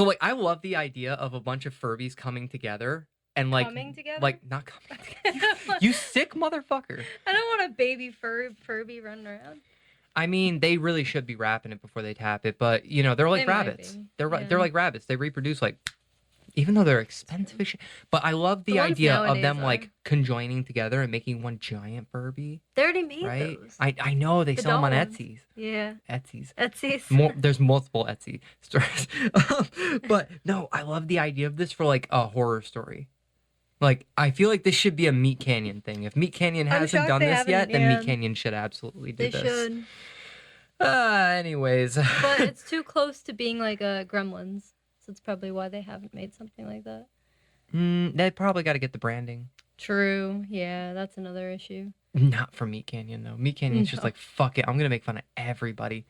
So like I love the idea of a bunch of Furbies coming together and like Coming together? like not coming together. You sick motherfucker. I don't want a baby Furby running around. I mean, they really should be wrapping it before they tap it, but you know, they're like They might rabbits. be, They're yeah. like rabbits. They reproduce like even though they're expensive as shit. But I love the ones idea of nowadays them are. like conjoining together and making one giant Furby. They already made Right? those. I know they The sell them on doll ones. Etsy's. Yeah. Etsy's. Etsy's. There's multiple Etsy stores. But no, I love the idea of this for like a horror story. Like, I feel like this should be a Meat Canyon thing. If Meat Canyon hasn't shocked done they this haven't, yet, then yeah. Meat Canyon should absolutely do They this. should. Anyways. But it's too close to being like a Gremlins. So it's probably why they haven't made something like that. They probably got to get the branding. True. Yeah, that's another issue. Not for Meat Canyon, though. Meat Canyon's just No. like, fuck it. I'm going to make fun of everybody.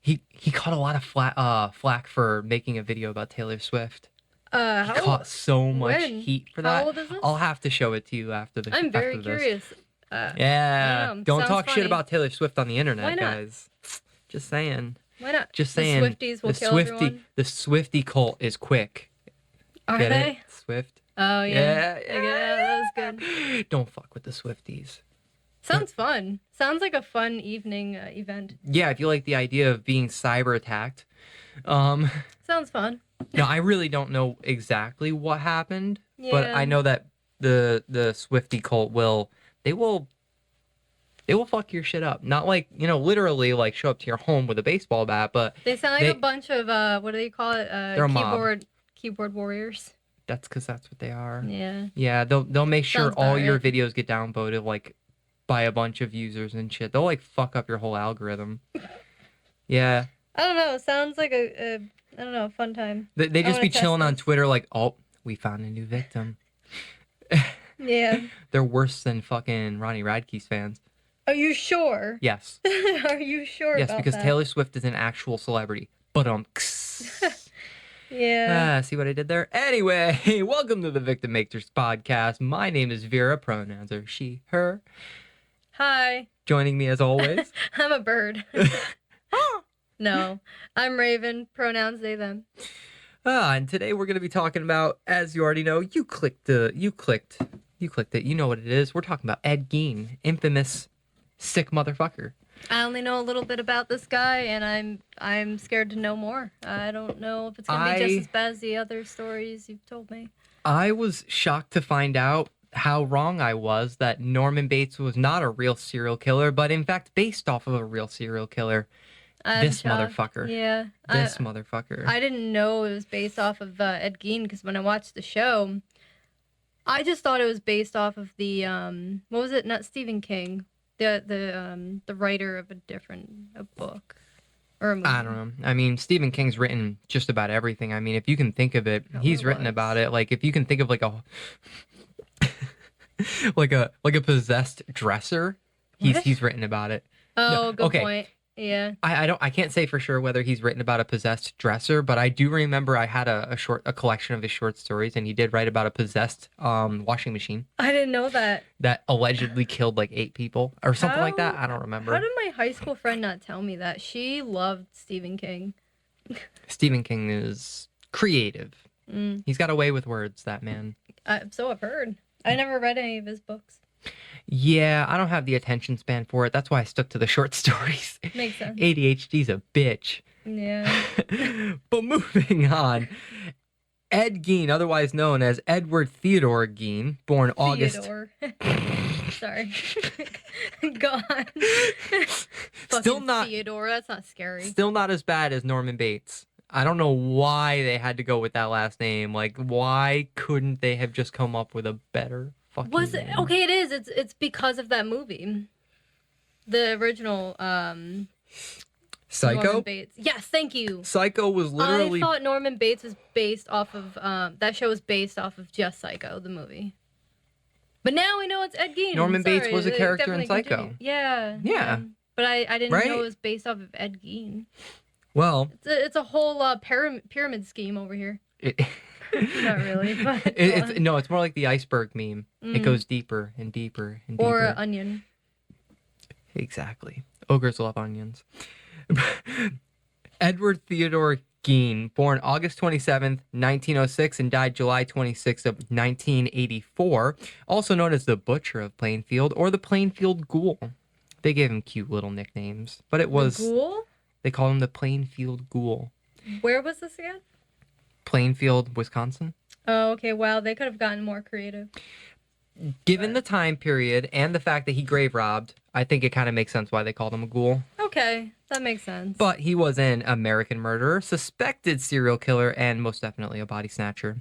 He caught a lot of flack for making a video about Taylor Swift. He caught so much when? heat for How that. old is this? I'll have to show it to you after the. I'm very after this. curious. Yeah, don't Sounds talk shit funny. about Taylor Swift on the internet, Why not? guys. Just saying. Why not? Just The saying. Swifties will kill everyone. The Swiftie cult is quick. Are Get they? it? Swift. Oh yeah. Yeah, I get it. That was good. Don't fuck with the Swifties. Sounds fun. Sounds like a fun evening event. Yeah, if you like the idea of being cyber attacked. Sounds fun. No, I really don't know exactly what happened, but Yeah. I know that the Swiftie cult will fuck your shit up. Not like, you know, literally like show up to your home with a baseball bat, but They sound like a bunch of what do they call it? They're a mob. Keyboard warriors. that's because that's what they are. Yeah. Yeah, they'll make sure Sounds about all your right. videos get downvoted like by a bunch of users and shit. They'll like fuck up your whole algorithm. Yeah. I don't know. Sounds like a I don't know, a fun time. They I just wanna be test chilling on this. Twitter like, oh, we found a new victim. Yeah. They're worse than fucking Ronnie Radke's fans. Are you sure? Yes. Are you sure Yes, about because that? Taylor Swift is an actual celebrity. But Yeah. see what I did there? Anyway, welcome to the Victim Makers podcast. My name is Vera. Pronouns are she, her. Hi. Joining me as always. I'm a bird. No. I'm Raven. Pronouns they them. And today we're going to be talking about, as you already know, you clicked it. You know what it is. We're talking about Ed Gein, infamous sick motherfucker. I only know a little bit about this guy, and I'm scared to know more. I don't know if it's gonna be just as bad as the other stories you've told me. I was shocked to find out how wrong I was that Norman Bates was not a real serial killer, but in fact based off of a real serial killer. This shocked. motherfucker. Yeah. This motherfucker. I didn't know it was based off of Ed Gein, because when I watched the show, I just thought it was based off of the what was it? Not Stephen King, the writer of a book or a movie. I don't know. I mean, Stephen King's written just about everything. I mean, if you can think of it, Oh, he's it written was. about it. Like, if you can think of like a like a possessed dresser, What? he's written about it. Oh, No, good okay. point. Yeah. I can't say for sure whether he's written about a possessed dresser, but I do remember I had a collection of his short stories, and he did write about a possessed washing machine I didn't know that. that allegedly killed like 8 people or something like that. How- I don't remember. How did my high school friend not tell me that? She loved Stephen King. Stephen King is creative. Mm. He's got a way with words, that man. So I've heard. I never read any of his books. Yeah, I don't have the attention span for it. That's why I stuck to the short stories. Makes sense. ADHD's a bitch. Yeah. But moving on. Ed Gein, otherwise known as Edward Theodore Gein, born August. Theodore. Sorry. God. Still Fucking not Theodore. That's not scary. Still not as bad as Norman Bates. I don't know why they had to go with that last name. Like, why couldn't they have just come up with a better fucking Was it name? okay? It is. It's because of that movie, the original. Psycho? Norman Bates. Yes, thank you. Psycho was literally... I thought Norman Bates was based off of that show was based off of just Psycho, the movie. But now we know it's Ed Gein. Norman Bates was a It character in definitely Psycho. continued. Yeah. Yeah. But I didn't Right? know it was based off of Ed Gein. Well... It's a whole pyramid scheme over here. Not really, but it's more like the iceberg meme. It Mm. goes deeper and deeper and deeper. or an onion. Exactly. Ogres love onions. Edward Theodore Gein, born August 27th, 1906, and died July 26th of 1984, also known as the Butcher of Plainfield or the Plainfield Ghoul. They gave him cute little nicknames, but it was... The Ghoul? They called him the Plainfield Ghoul. Where was this again? Plainfield, Wisconsin. Oh, okay. Wow, they could have gotten more creative. Given the time period and the fact that he grave robbed, I think it kind of makes sense why they called him a ghoul. Okay, that makes sense. But he was an American murderer, suspected serial killer, and most definitely a body snatcher.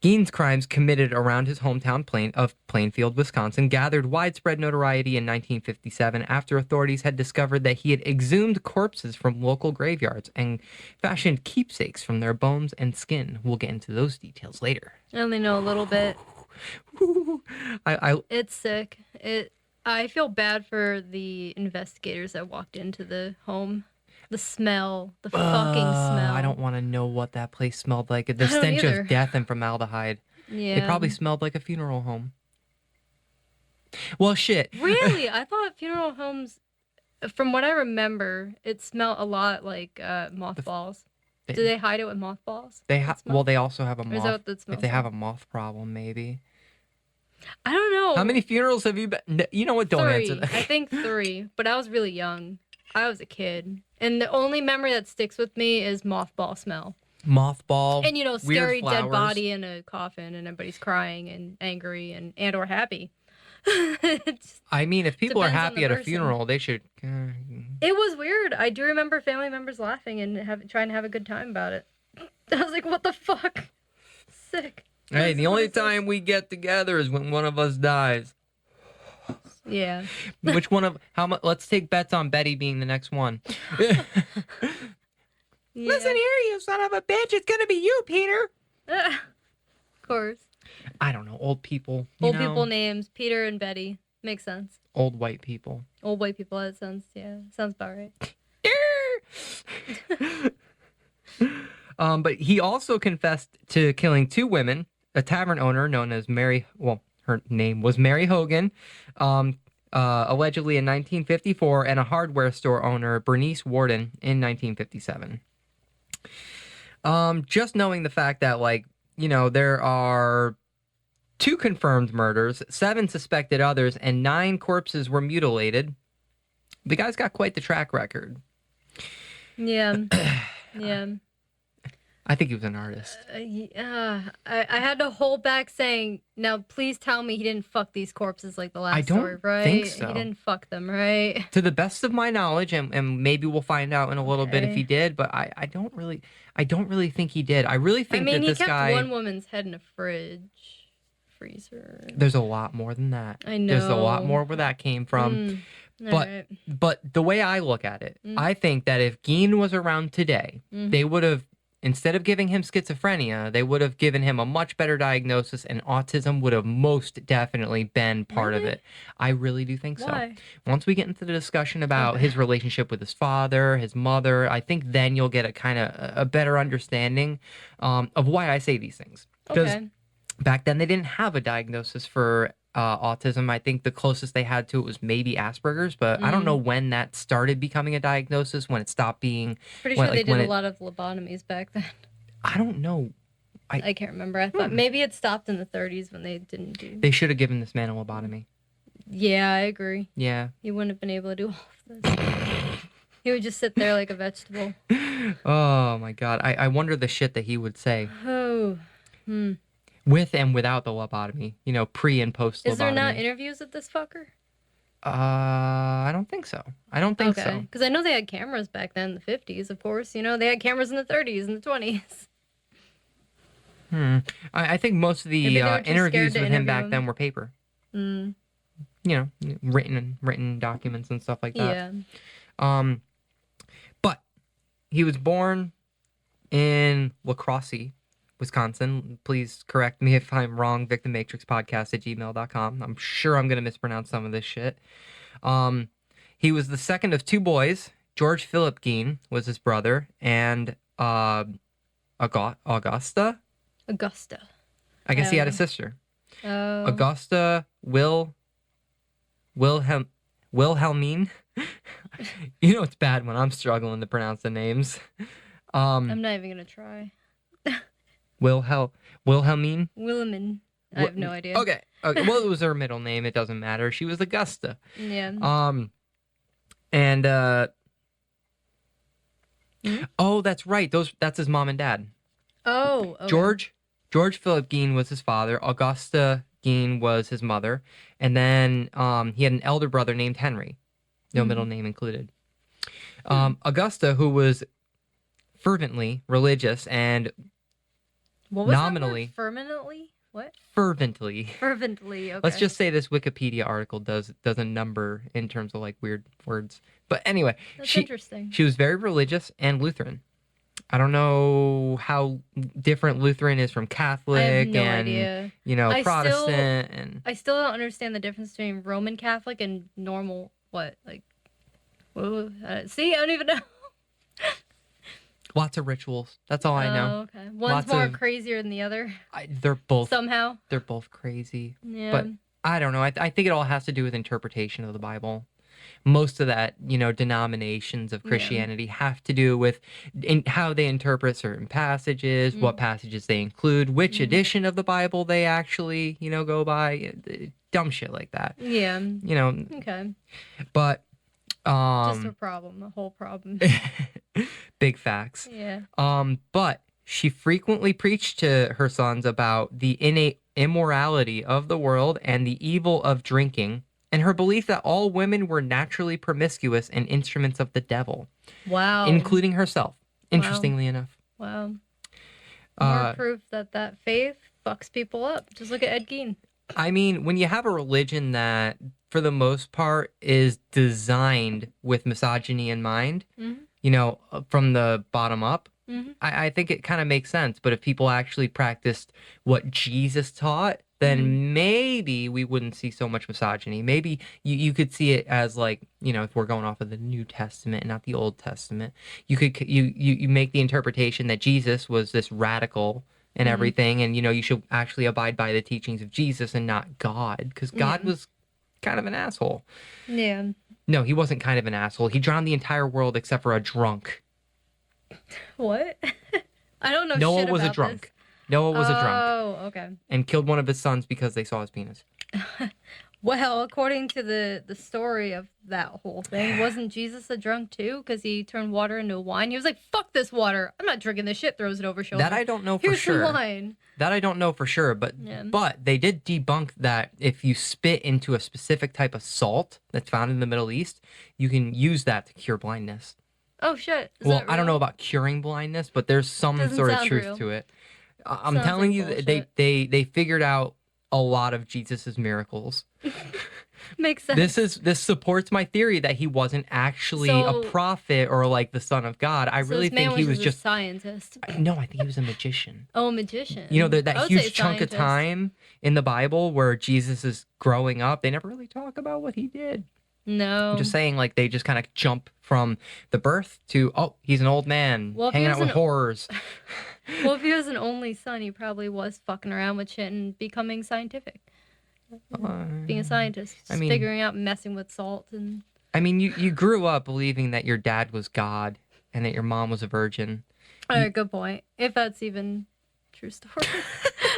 Gein's crimes committed around his hometown of Plainfield, Wisconsin, gathered widespread notoriety in 1957 after authorities had discovered that he had exhumed corpses from local graveyards and fashioned keepsakes from their bones and skin. We'll get into those details later. I only know a little bit. It's sick. I feel bad for the investigators that walked into the home. The smell, the fucking smell. I don't want to know what that place smelled like. The stench of death and formaldehyde. Yeah. It probably smelled like a funeral home. Well, shit. Really? I thought funeral homes, from what I remember, it smelled a lot like mothballs. Do they hide it with mothballs? Well, they also have a moth. Or is that what that smells if they like? have a moth problem, maybe. I don't know. How many funerals have you been? You know what? Don't 3. answer that. I think 3, but I was really young. I was a kid. And the only memory that sticks with me is mothball smell. Mothball. And, scary weird dead body in a coffin and everybody's crying and angry and or happy. I mean, if people are depends on happy the at a person. funeral, they should... It was weird. I do remember family members laughing and trying to have a good time about it. I was like, what the fuck? Sick. Hey, the only time we get together is when one of us dies. Yeah. Which one of... How much? Let's take bets on Betty being the next one. Yeah. Listen here, you son of a bitch. It's going to be you, Peter. Of course. I don't know. Old people. People names. Peter and Betty. Makes sense. Old white people. Old white people. That sounds, sounds about right. But he also confessed to killing 2 women, a tavern owner known as Mary... Well, her name was Mary Hogan, allegedly in 1954, and a hardware store owner, Bernice Warden, in 1957. Just knowing the fact that, there are 2 confirmed murders, 7 suspected others, and 9 corpses were mutilated, the guy's got quite the track record. Yeah. Yeah. I think he was an artist. I had to hold back saying, now please tell me he didn't fuck these corpses like the last story, right? I think so. He didn't fuck them, right? To the best of my knowledge, and maybe we'll find out in a little bit if he did, but I don't really think he did. I really think that this guy... he kept one woman's head in a freezer. There's a lot more than that. I know. There's a lot more where that came from. But the way I look at it, I think that if Gein was around today, they would have, instead of giving him schizophrenia, they would have given him a much better diagnosis, and autism would have most definitely been part of it. I really do think Why? so. Once we get into the discussion about his relationship with his father, his mother, I think then you'll get a better understanding of why I say these things. Because back then they didn't have a diagnosis for autism. I think the closest they had to it was maybe Asperger's, but I don't know when that started becoming a diagnosis, when it stopped being... Pretty sure they did a lot of lobotomies back then. I don't know. I can't remember. I thought maybe it stopped in the 30s when they didn't do... They should have given this man a lobotomy. Yeah, I agree. Yeah. He wouldn't have been able to do all of this. He would just sit there like a vegetable. Oh, my God. I wonder the shit that he would say. Oh. With and without the lobotomy, pre and post lobotomy. Is there not interviews of this fucker? I don't think so. I don't think so. Because I know they had cameras back then in the 50s, of course. They had cameras in the 30s and the 20s. I think most of the interviews with him back then were paper. Written documents and stuff like that. Yeah. But he was born in La Crosse, Wisconsin. Please correct me if I'm wrong. victimmatrixpodcast@gmail.com. I'm sure I'm going to mispronounce some of this shit. He was the second of 2 boys. George Philip Gein was his brother, and Augusta. I guess he had a sister. Oh. Augusta Wilhelmine. It's bad when I'm struggling to pronounce the names. I'm not even gonna try. Wilhelmine. Wilhelmine. I have no idea. Okay. Well, it was her middle name. It doesn't matter. She was Augusta. Yeah. And Hmm? oh, that's right. That's his mom and dad. Oh. Okay. George Philip Gein was his father. Augusta Gein was his mother, and then he had an elder brother named Henry. No middle name included. Augusta, who was fervently religious and What was nominally that word? Permanently? What? fervently. Fervently. Okay. Let's just say this Wikipedia article does a number in terms of like weird words. But anyway, That's interesting. she was very religious and Lutheran. I don't know how different Lutheran is from Catholic I have no and idea. Protestant and I still don't understand the difference between Roman Catholic and normal. What? Like, see, I don't even know. lots of rituals. That's all I know. Oh, okay. One's more crazier than the other. They're both Somehow. They're both crazy. Yeah. But I don't know. I think it all has to do with interpretation of the Bible. Most of that, denominations of Christianity have to do with how they interpret certain passages, what passages they include, which edition of the Bible they actually, go by, dumb shit like that. Yeah. Okay. But just a problem, a whole problem. big facts. Yeah. But she frequently preached to her sons about the innate immorality of the world and the evil of drinking, and her belief that all women were naturally promiscuous and instruments of the devil. Wow. Including herself, interestingly enough. Wow. More proof that faith fucks people up. Just look at Ed Gein. I mean, when you have a religion that, for the most part, is designed with misogyny in mind, from the bottom up, I think it kind of makes sense. But if people actually practiced what Jesus taught, then maybe we wouldn't see so much misogyny. Maybe you could see it as like, if we're going off of the New Testament and not the Old Testament, you make the interpretation that Jesus was this radical and everything, and you should actually abide by the teachings of Jesus and not God, because God was kind of an asshole. Yeah. No, he wasn't kind of an asshole. He drowned the entire world except for a drunk. What? I don't know. Noah shit was about a drunk. This. Noah was a drunk. Oh, okay. And killed one of his sons because they saw his penis. Well, according to the story of that whole thing, wasn't Jesus a drunk too? Because he turned water into wine. He was like, "Fuck this water! I'm not drinking this shit." Throws it over shoulder. That I don't know for Here's sure. some wine. That I don't know for sure, but they did debunk that if you spit into a specific type of salt that's found in the Middle East, you can use that to cure blindness. Oh shit! Well, I don't know about curing blindness, but there's some sort of truth to it. I'm telling you, they figured out a lot of Jesus's miracles. Makes sense. This supports my theory that he wasn't actually a prophet or like the son of God. I really think he was just a scientist. No, I think he was a magician. Oh, a magician. That huge chunk of time in the Bible where Jesus is growing up, they never really talk about what he did. No. I'm just saying, like, they just kind of jump from the birth to, he's an old man hanging out with whores. Well, if he was an only son, he probably was fucking around with shit and becoming scientific. Being a scientist. Figuring out messing with salt and... I mean, you grew up believing that your dad was God and that your mom was a virgin. All right, good point. If that's even true story.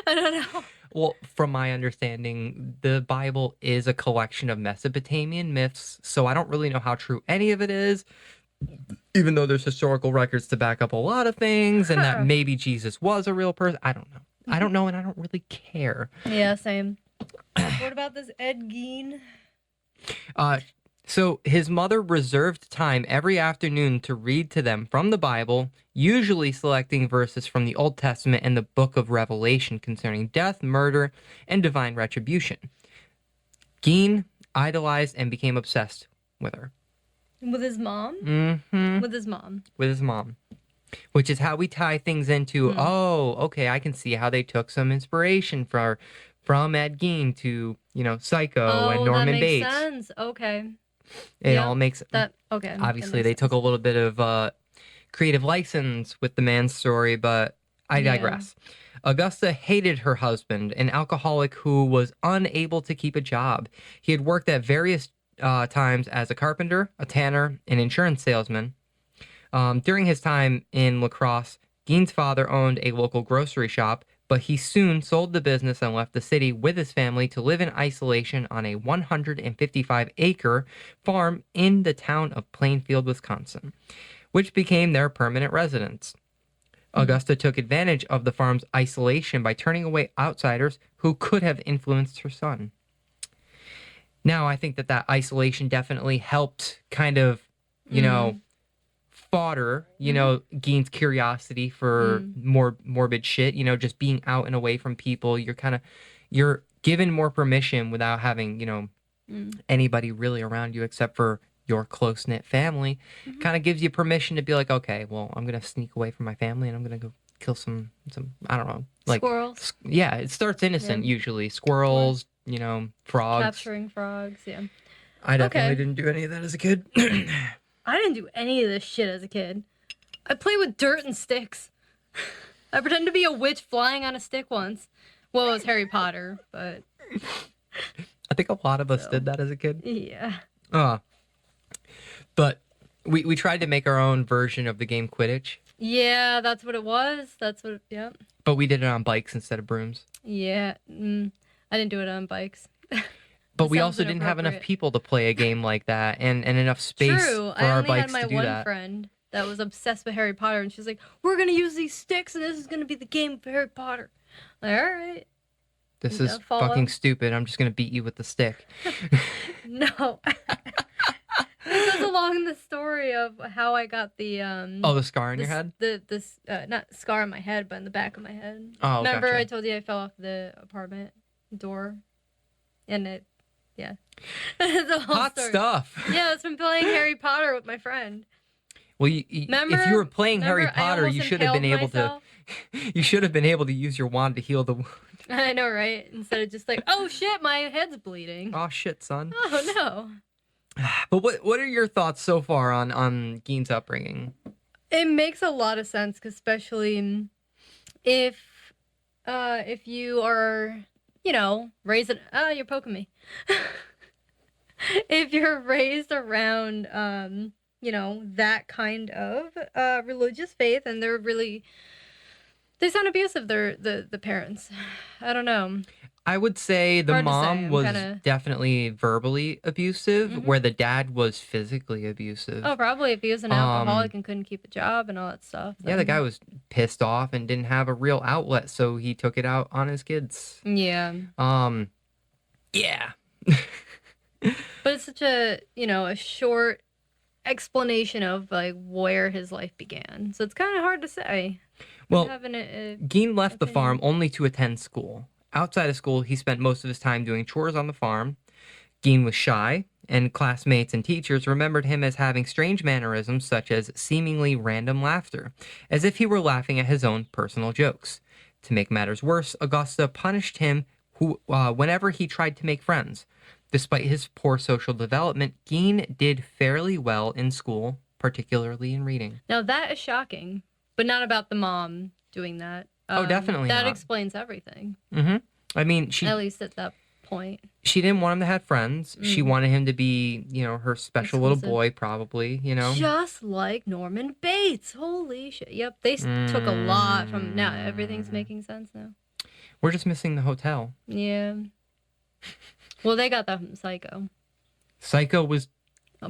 I don't know. Well, from my understanding, the Bible is a collection of Mesopotamian myths, so I don't really know how true any of it is, even though there's historical records to back up a lot of things, and that maybe Jesus was a real person. I don't know. I don't know, and I don't really care. Yeah, same. What about this Ed Gein? So his mother reserved time every afternoon to read to them from the Bible, usually selecting verses from the Old Testament and the book of Revelation concerning death, murder, and divine retribution. Gein idolized and became obsessed with her. With his mom? Mm-hmm. With his mom. With his mom. Which is how we tie things into, I can see how they took some inspiration from Ed Gein to, Psycho and Norman Bates. That makes sense. Okay. It all makes that. Okay. Obviously, they took a little bit of creative license with the man's story, but I digress. Augusta hated her husband, an alcoholic who was unable to keep a job. He had worked at various times as a carpenter, a tanner, an insurance salesman. During his time in La Crosse, Gein's father owned a local grocery shop, but he soon sold the business and left the city with his family to live in isolation on a 155-acre farm in the town of Plainfield, Wisconsin, which became their permanent residence. Augusta took advantage of the farm's isolation by turning away outsiders who could have influenced her son. Now, I think that isolation definitely helped kind of, fodder, Gein's curiosity for more morbid shit, just being out and away from people. You're given more permission without having, anybody really around you except for your close-knit family. Kind of gives you permission to be like, okay, well, I'm going to sneak away from my family and I'm going to go kill some, I don't know. Like squirrels. Yeah, it starts innocent usually. Squirrels, frogs. Capturing frogs, yeah. I definitely didn't do any of that as a kid. I didn't do any of this shit as a kid. I played with dirt and sticks. I pretended to be a witch flying on a stick once. Well, it was Harry Potter, but... I think a lot of us did that as a kid. Yeah. But we tried to make our own version of the game Quidditch. Yeah, that's what it was. Yeah. But we did it on bikes instead of brooms. Yeah. I didn't do it on bikes. But we also didn't have enough people to play a game like that and enough space for our bikes to do that. I only had my one friend that was obsessed with Harry Potter, and she's like, we're going to use these sticks, and this is going to be the game for Harry Potter. I'm like, all right. This is fucking stupid. I'm just going to beat you with the stick. No. This is along the story of how I got the... the scar in your head? Not scar on my head, but in the back of my head. Oh, Remember gotcha. I told you I fell off the apartment door? And it... Yeah. The whole Hot story. stuff. Yeah, it's been playing Harry Potter with my friend. Well, if you were playing Harry Potter, you should have been able to. You should have been able to use your wand to heal the wound. I know, right? Instead of just like, oh shit, my head's bleeding. Oh shit, son. Oh no. But what are your thoughts so far on Gein's upbringing? It makes a lot of sense, especially if you are, raised. You're poking me. If you're raised around, that kind of religious faith, and they sound abusive. The parents. I don't know. I would say the mom was definitely verbally abusive, where the dad was physically abusive. Oh, probably if he was an alcoholic and couldn't keep a job and all that stuff. Yeah, the guy was pissed off and didn't have a real outlet, so he took it out on his kids. Yeah. Yeah. But it's such a short explanation of like where his life began, so it's kind of hard to say. Well, Gein left the farm only to attend school. Outside of school, he spent most of his time doing chores on the farm. Gein was shy, and classmates and teachers remembered him as having strange mannerisms such as seemingly random laughter, as if he were laughing at his own personal jokes. To make matters worse, Augusta punished him whenever he tried to make friends. Despite his poor social development, Gein did fairly well in school, particularly in reading. Now that is shocking, but not about the mom doing that. Definitely that not. explains everything. Mm-hmm. I mean, at least at that point. She didn't want him to have friends. She wanted him to be, her special little boy, probably, Just like Norman Bates. Holy shit. Yep, they took a lot from... Now everything's making sense now. We're just missing the hotel. Yeah. Well, they got that from Psycho. Psycho was...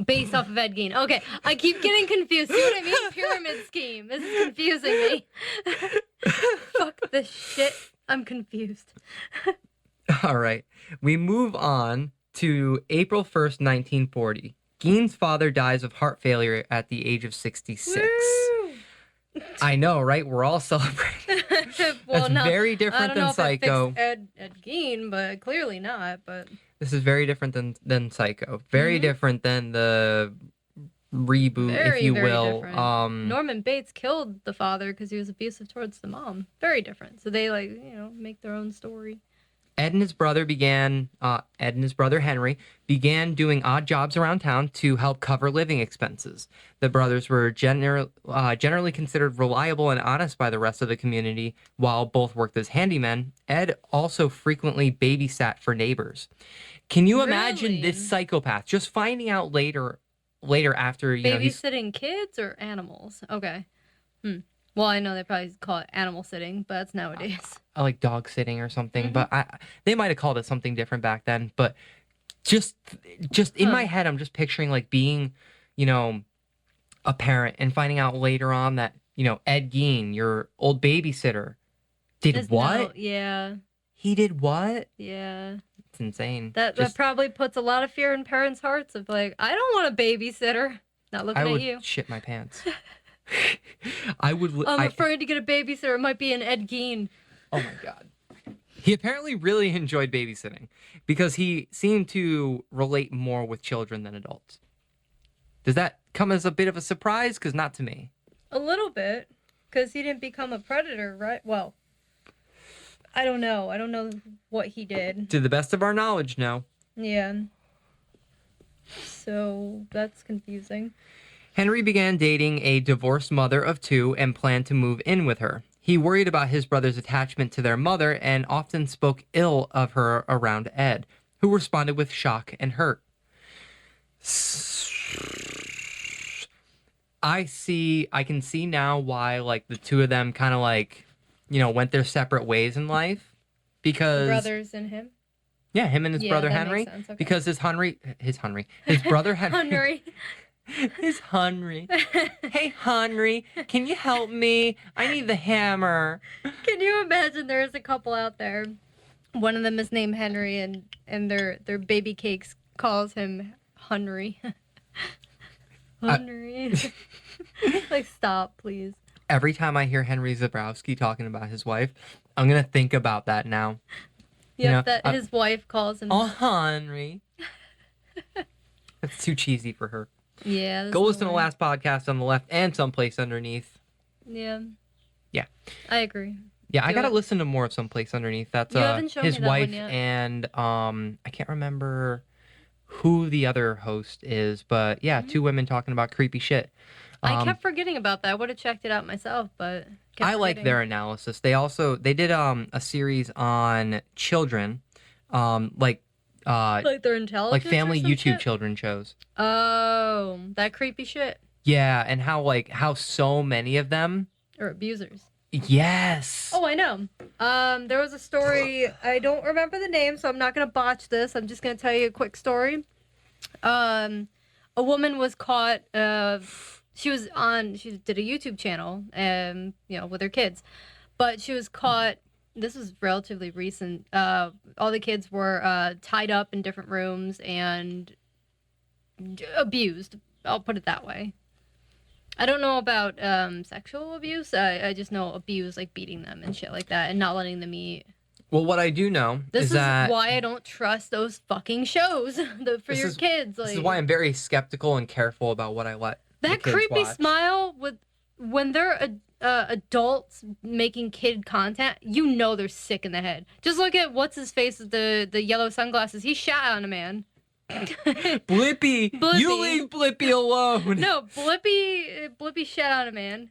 Based off of Ed Gein. Okay, I keep getting confused. See what I mean? Pyramid scheme. This is confusing me. Fuck this shit. I'm confused. All right. We move on to April 1st, 1940. Gein's father dies of heart failure at the age of 66. Woo! I know, right? We're all celebrating. Well, That's very different than Psycho. Ed Gein, but clearly not. But this is very different than Psycho. Very different than the reboot, if you will. Norman Bates killed the father because he was abusive towards the mom. Very different. So they make their own story. Ed and his brother Henry began doing odd jobs around town to help cover living expenses. The brothers were generally considered reliable and honest by the rest of the community. While both worked as handymen, Ed also frequently babysat for neighbors. Can you imagine this psychopath just finding out later later after, he's Babysitting kids or animals? Okay. Well, I know they probably call it animal sitting, but that's nowadays. like dog sitting or something, but they might have called it something different back then. But just in my head, I'm just picturing like being, a parent and finding out later on that, Ed Gein, your old babysitter, did what? Yeah. He did what? Yeah. It's insane. That probably puts a lot of fear in parents' hearts of like, I don't want a babysitter. Not looking at you. I would shit my pants. I'm afraid to get a babysitter. It might be an Ed Gein. Oh my God. He apparently really enjoyed babysitting because he seemed to relate more with children than adults. Does that come as a bit of a surprise? Because not to me. A little bit. Because he didn't become a predator, right? Well, I don't know. I don't know what he did. To the best of our knowledge, no. Yeah. So that's confusing. Henry began dating a divorced mother of 2 and planned to move in with her. He worried about his brother's attachment to their mother and often spoke ill of her around Ed, who responded with shock and hurt. I can see now why like the 2 of them kind of like, went their separate ways in life because brothers and him. Yeah, him and his brother Henry. Okay. Because his brother Henry. Henry. His Henry. Hey, Henry, can you help me? I need the hammer. Can you imagine there's a couple out there. One of them is named Henry, and their baby cakes calls him Henry. Henry. Like, stop, please. Every time I hear Henry Zabrowski talking about his wife, I'm going to think about that now. Yep, his wife calls him. Oh, Henry. That's too cheesy for her. Yeah. Go listen to the last podcast on the left and Someplace Underneath. Yeah. Yeah. I agree. Yeah, I gotta listen to more of Someplace Underneath. That's his wife and I can't remember who the other host is, but yeah, 2 women talking about creepy shit. I kept forgetting about that. I would have checked it out myself, but I like their analysis. They did a series on children, like their intelligence, like family YouTube shit? children shows. Oh, that creepy shit. Yeah, and how so many of them are abusers. Yes. Oh, I know. There was a story. I don't remember the name, so I'm not gonna botch this. I'm just gonna tell you a quick story. A woman was caught. She did a YouTube channel, with her kids, but she was caught. This was relatively recent. All the kids were tied up in different rooms and abused. I'll put it that way. I don't know about sexual abuse. I just know abuse, like beating them and shit like that, and not letting them eat. Well, what I do know is that why I don't trust those fucking shows for your kids. Like, this is why I'm very skeptical and careful about what I let. That creepy smile when they're adults making kid content, they're sick in the head. Just look at what's his face with the yellow sunglasses. He shot on a man. Blippy, you leave Blippy alone. No, Blippy shot on a man.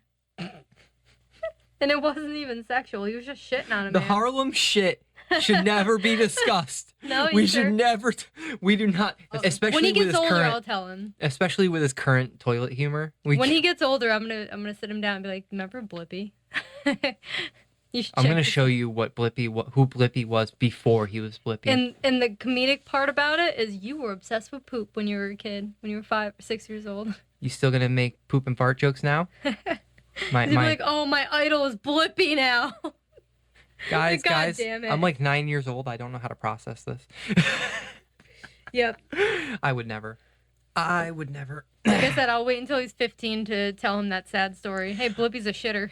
And it wasn't even sexual. He was just shitting on a man. The Harlem shit should never be discussed. No, we should never. We do not. Especially when he gets with his older, current, I'll tell him. Especially with his current toilet humor. When he gets older, I'm gonna sit him down and be like, "Remember Blippy?" I'm gonna show you who Blippy was before he was Blippy. And the comedic part about it is you were obsessed with poop when you were a kid, when you were 5 or 6 years old. You still gonna make poop and fart jokes now? You'd be like, oh, my idol is Blippy now. Guys, damn it. I'm like 9 years old. I don't know how to process this. Yep. I would never. Like I said, I'll wait until he's 15 to tell him that sad story. Hey, Blippy's a shitter.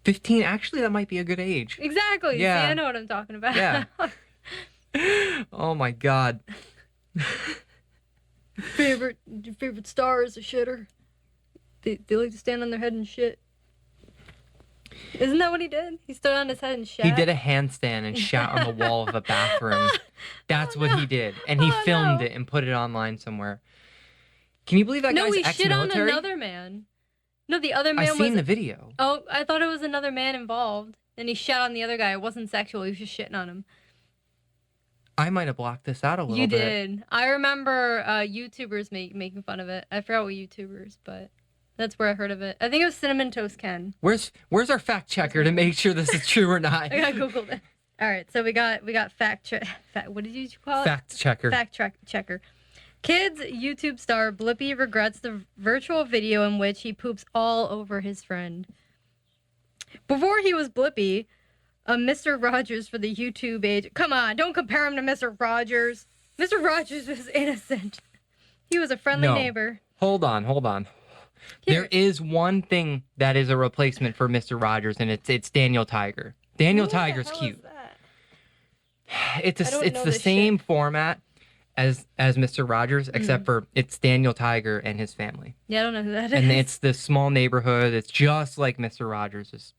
15? Actually, that might be a good age. Exactly. Yeah. See, I know what I'm talking about. Yeah. Oh, my God. Your favorite star is a shitter. They like to stand on their head and shit. Isn't that what he did? He stood on his head and shat? He did a handstand and shat on the wall of a bathroom. That's what he did. And he filmed it and put it online somewhere. Can you believe that guy's ex-military? No, he shit on another man. No, the other man I've seen the video. Oh, I thought it was another man involved. And he shat on the other guy. It wasn't sexual. He was just shitting on him. I might have blocked this out a little You bit. did. I remember YouTubers making fun of it. I forgot what YouTubers, but that's where I heard of it. I think it was Cinnamon Toast Ken. Where's our fact checker to make sure this is true or not? I got Googled it. All right, so we got what did you call it? Fact checker. Checker. Kids YouTube star Blippi regrets the virtual video in which he poops all over his friend. Before he was Blippi, Mr. Rogers for the YouTube age. Come on, don't compare him to Mr. Rogers. Mr. Rogers was innocent. He was a friendly neighbor. Hold on. Here. There is one thing that is a replacement for Mr. Rogers, and it's Daniel Tiger. Daniel Tiger's cute. Is that? It's the same format as Mr. Rogers, except for it's Daniel Tiger and his family. Yeah, I don't know who that is. And it's this small neighborhood. It's just like Mr. Rogers. It's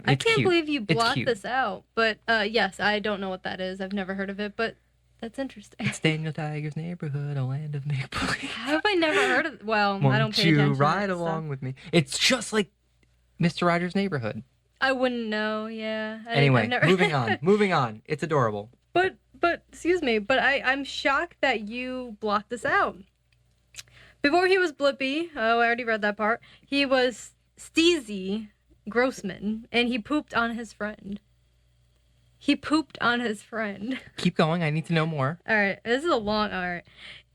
I can't believe you blocked cute. this out. But yes, I don't know what that is. I've never heard of it, but that's interesting. It's Daniel Tiger's neighborhood, a land of make-believe. How have I never heard of? Well, I don't pay attention. Won't you to ride that along stuff. with me? It's just like Mr. Rogers' neighborhood. I wouldn't know. Yeah. Anyway, moving on. It's adorable. But excuse me. But I'm shocked that you blocked this out. Before he was Blippi, I already read that part. He was Steezy Grossman, and he pooped on his friend. Keep going. I need to know more. All right. This is a long. All right.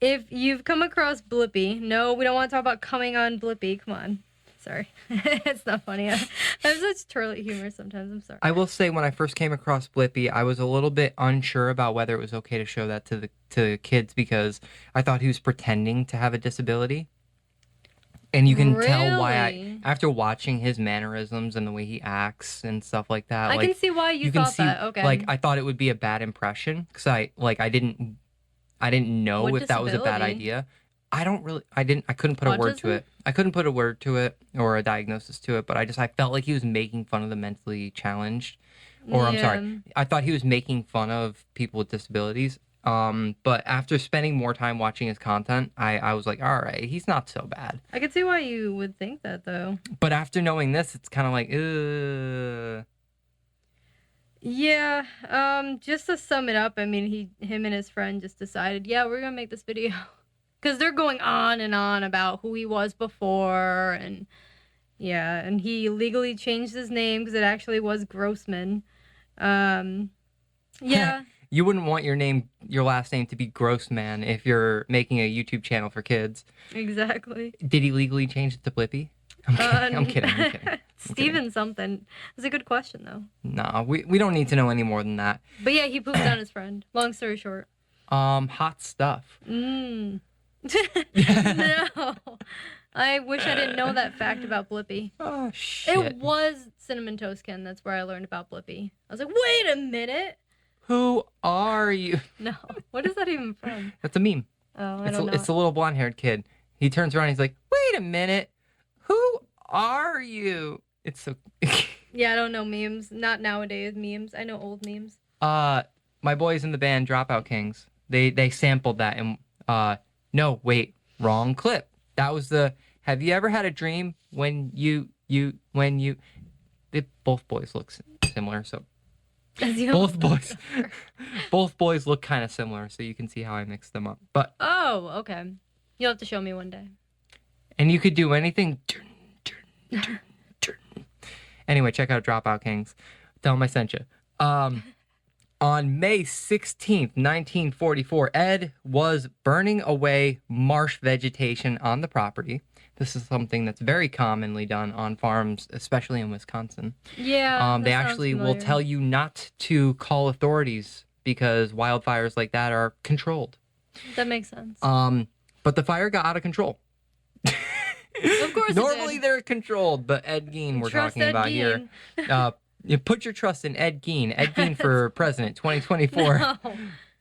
If you've come across Blippi, no, we don't want to talk about coming on Blippi. Come on. Sorry. It's not funny. I have such turlet humor sometimes. I'm sorry. I will say when I first came across Blippi, I was a little bit unsure about whether it was okay to show that to kids because I thought he was pretending to have a disability. And you can tell why after watching his mannerisms and the way he acts and stuff like that. I can see why you thought that. Okay. Like I thought it would be a bad impression because I didn't know What if that was a bad disability? idea. I couldn't put a word to Autism? it. I couldn't put a word to it or a diagnosis to it, but I felt like he was making fun of the mentally challenged. Or I'm sorry, I thought he was making fun of people with disabilities. But after spending more time watching his content, I was like, all right, he's not so bad. I can see why you would think that, though. But after knowing this, it's kind of like, ugh. Yeah, just to sum it up, I mean, him and his friend just decided, yeah, we're gonna make this video. Because they're going on and on about who he was before, and yeah, and he legally changed his name because it actually was Grossman. Yeah. You wouldn't want your last name to be Grossman if you're making a YouTube channel for kids. Exactly. Did he legally change it to Blippi? I'm kidding. Steven something. That's a good question, though. No, we don't need to know any more than that. But yeah, he pooped on his friend. Long story short. Hot stuff. No. I wish I didn't know that fact about Blippi. Oh, shit. It was Cinnamon Toast Ken. That's where I learned about Blippi. I was like, wait a minute. Who are you? No. What is that even from? That's a meme. Oh, I don't know. It's a little blonde-haired kid. He turns around and he's like, wait a minute. Who are you? It's so... Yeah, I don't know memes. Not nowadays memes. I know old memes. My boys in the band Dropout Kings, they sampled that and no, wait, wrong clip. That was the have you ever had a dream when you both boys look similar, so both boys look kind of similar, so you can see how I mixed them up. But oh, okay. You'll have to show me one day. And you could do anything. Anyway, check out Dropout Kings. Tell them I sent you. On May 16th, 1944, Ed was burning away marsh vegetation on the property. This is something that's very commonly done on farms, especially in Wisconsin. Yeah. They actually will tell you not to call authorities because wildfires like that are controlled. That makes sense. But the fire got out of control. Of course. Normally they're controlled, but Ed Gein we're talking about here. You put your trust in Ed Gein. Ed Gein for president, 2024. No,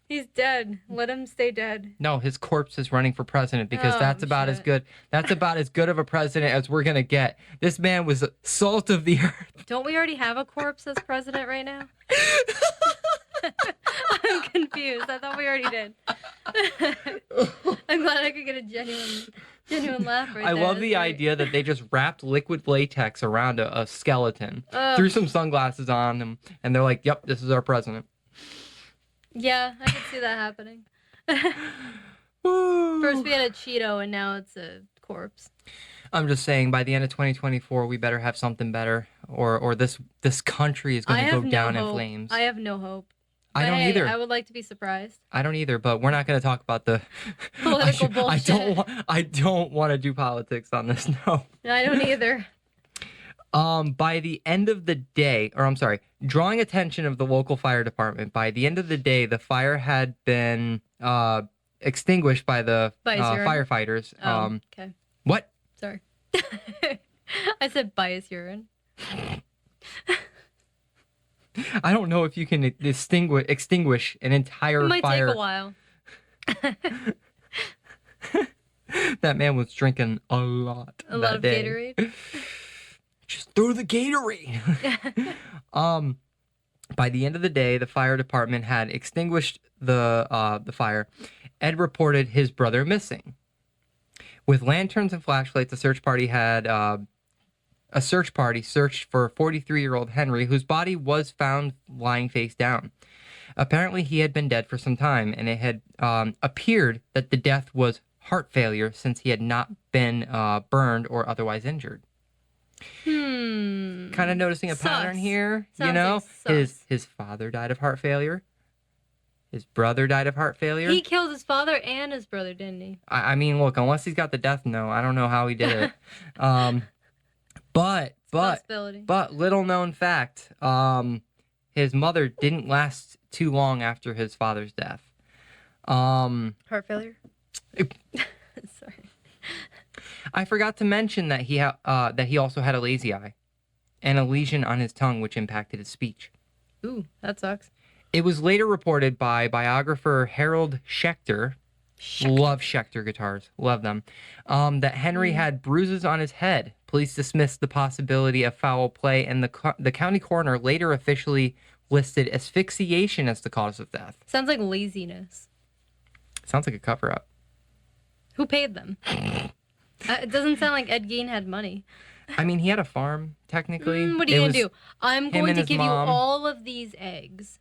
he's dead. Let him stay dead. No, his corpse is running for president because that's about as good. That's about as good of a president as we're gonna get. This man was salt of the earth. Don't we already have a corpse as president right now? I'm confused. I thought we already did. I'm glad I could get a genuine laugh right there. I love the idea that they just wrapped liquid latex around a skeleton, threw some sunglasses on him, and they're like, yep, this is our president. Yeah, I can see that happening. Woo. First we had a Cheeto, and now it's a corpse. I'm just saying, by the end of 2024, we better have something better, or this country is going to go down in flames. I have no hope. I don't hey, either. I would like to be surprised. I don't either, but we're not going to talk about the political bullshit. I don't want to do politics on this. No. I don't either. By the end of the day, or I'm sorry, drawing attention of the local fire department, by the end of the day, the fire had been extinguished by the firefighters. Okay. What? Sorry. I said bias urine. I don't know if you can extinguish an entire fire. It might fire. take a while. That man was drinking a lot. A lot of day. Gatorade. Just throw the Gatorade. By the end of the day, the fire department had extinguished the fire. Ed reported his brother missing. With lanterns and flashlights, a search party searched for 43-year-old Henry, whose body was found lying face down. Apparently, he had been dead for some time, and it had appeared that the death was heart failure since he had not been burned or otherwise injured. Kind of noticing a pattern here. Sounds like his father died of heart failure. His brother died of heart failure. He killed his father and his brother, didn't he? I mean, look, unless he's got the death note, I don't know how he did it. But little known fact, his mother didn't last too long after his father's death. Heart failure. Sorry. I forgot to mention that he also had a lazy eye and a lesion on his tongue, which impacted his speech. Ooh, that sucks. It was later reported by biographer Harold Schechter. Love Schechter guitars. Love them. That Henry had bruises on his head. Police dismissed the possibility of foul play, and the county coroner later officially listed asphyxiation as the cause of death. Sounds like laziness. Sounds like a cover-up. Who paid them? It doesn't sound like Ed Gein had money. I mean, he had a farm, technically. What are you going to do? I'm going to give you mom. all of these eggs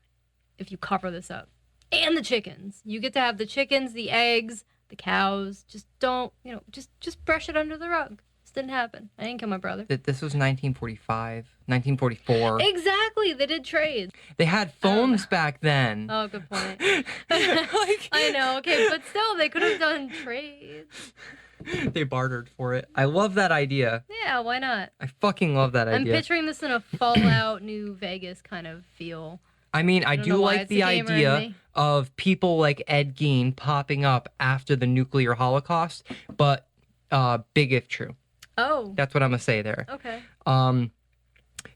if you cover this up. And the chickens. You get to have the chickens, the eggs, the cows. Just don't, just brush it under the rug. This didn't happen. I didn't kill my brother. This was 1945, 1944. Exactly. They did trades. They had phones back then. Oh, good point. I know. Okay, but still, they could have done trades. They bartered for it. I love that idea. Yeah, why not? I fucking love that idea. I'm picturing this in a Fallout New Vegas kind of feel. I mean, I do like the idea of people like Ed Gein popping up after the nuclear holocaust, but big if true. Oh. That's what I'm going to say there. Okay.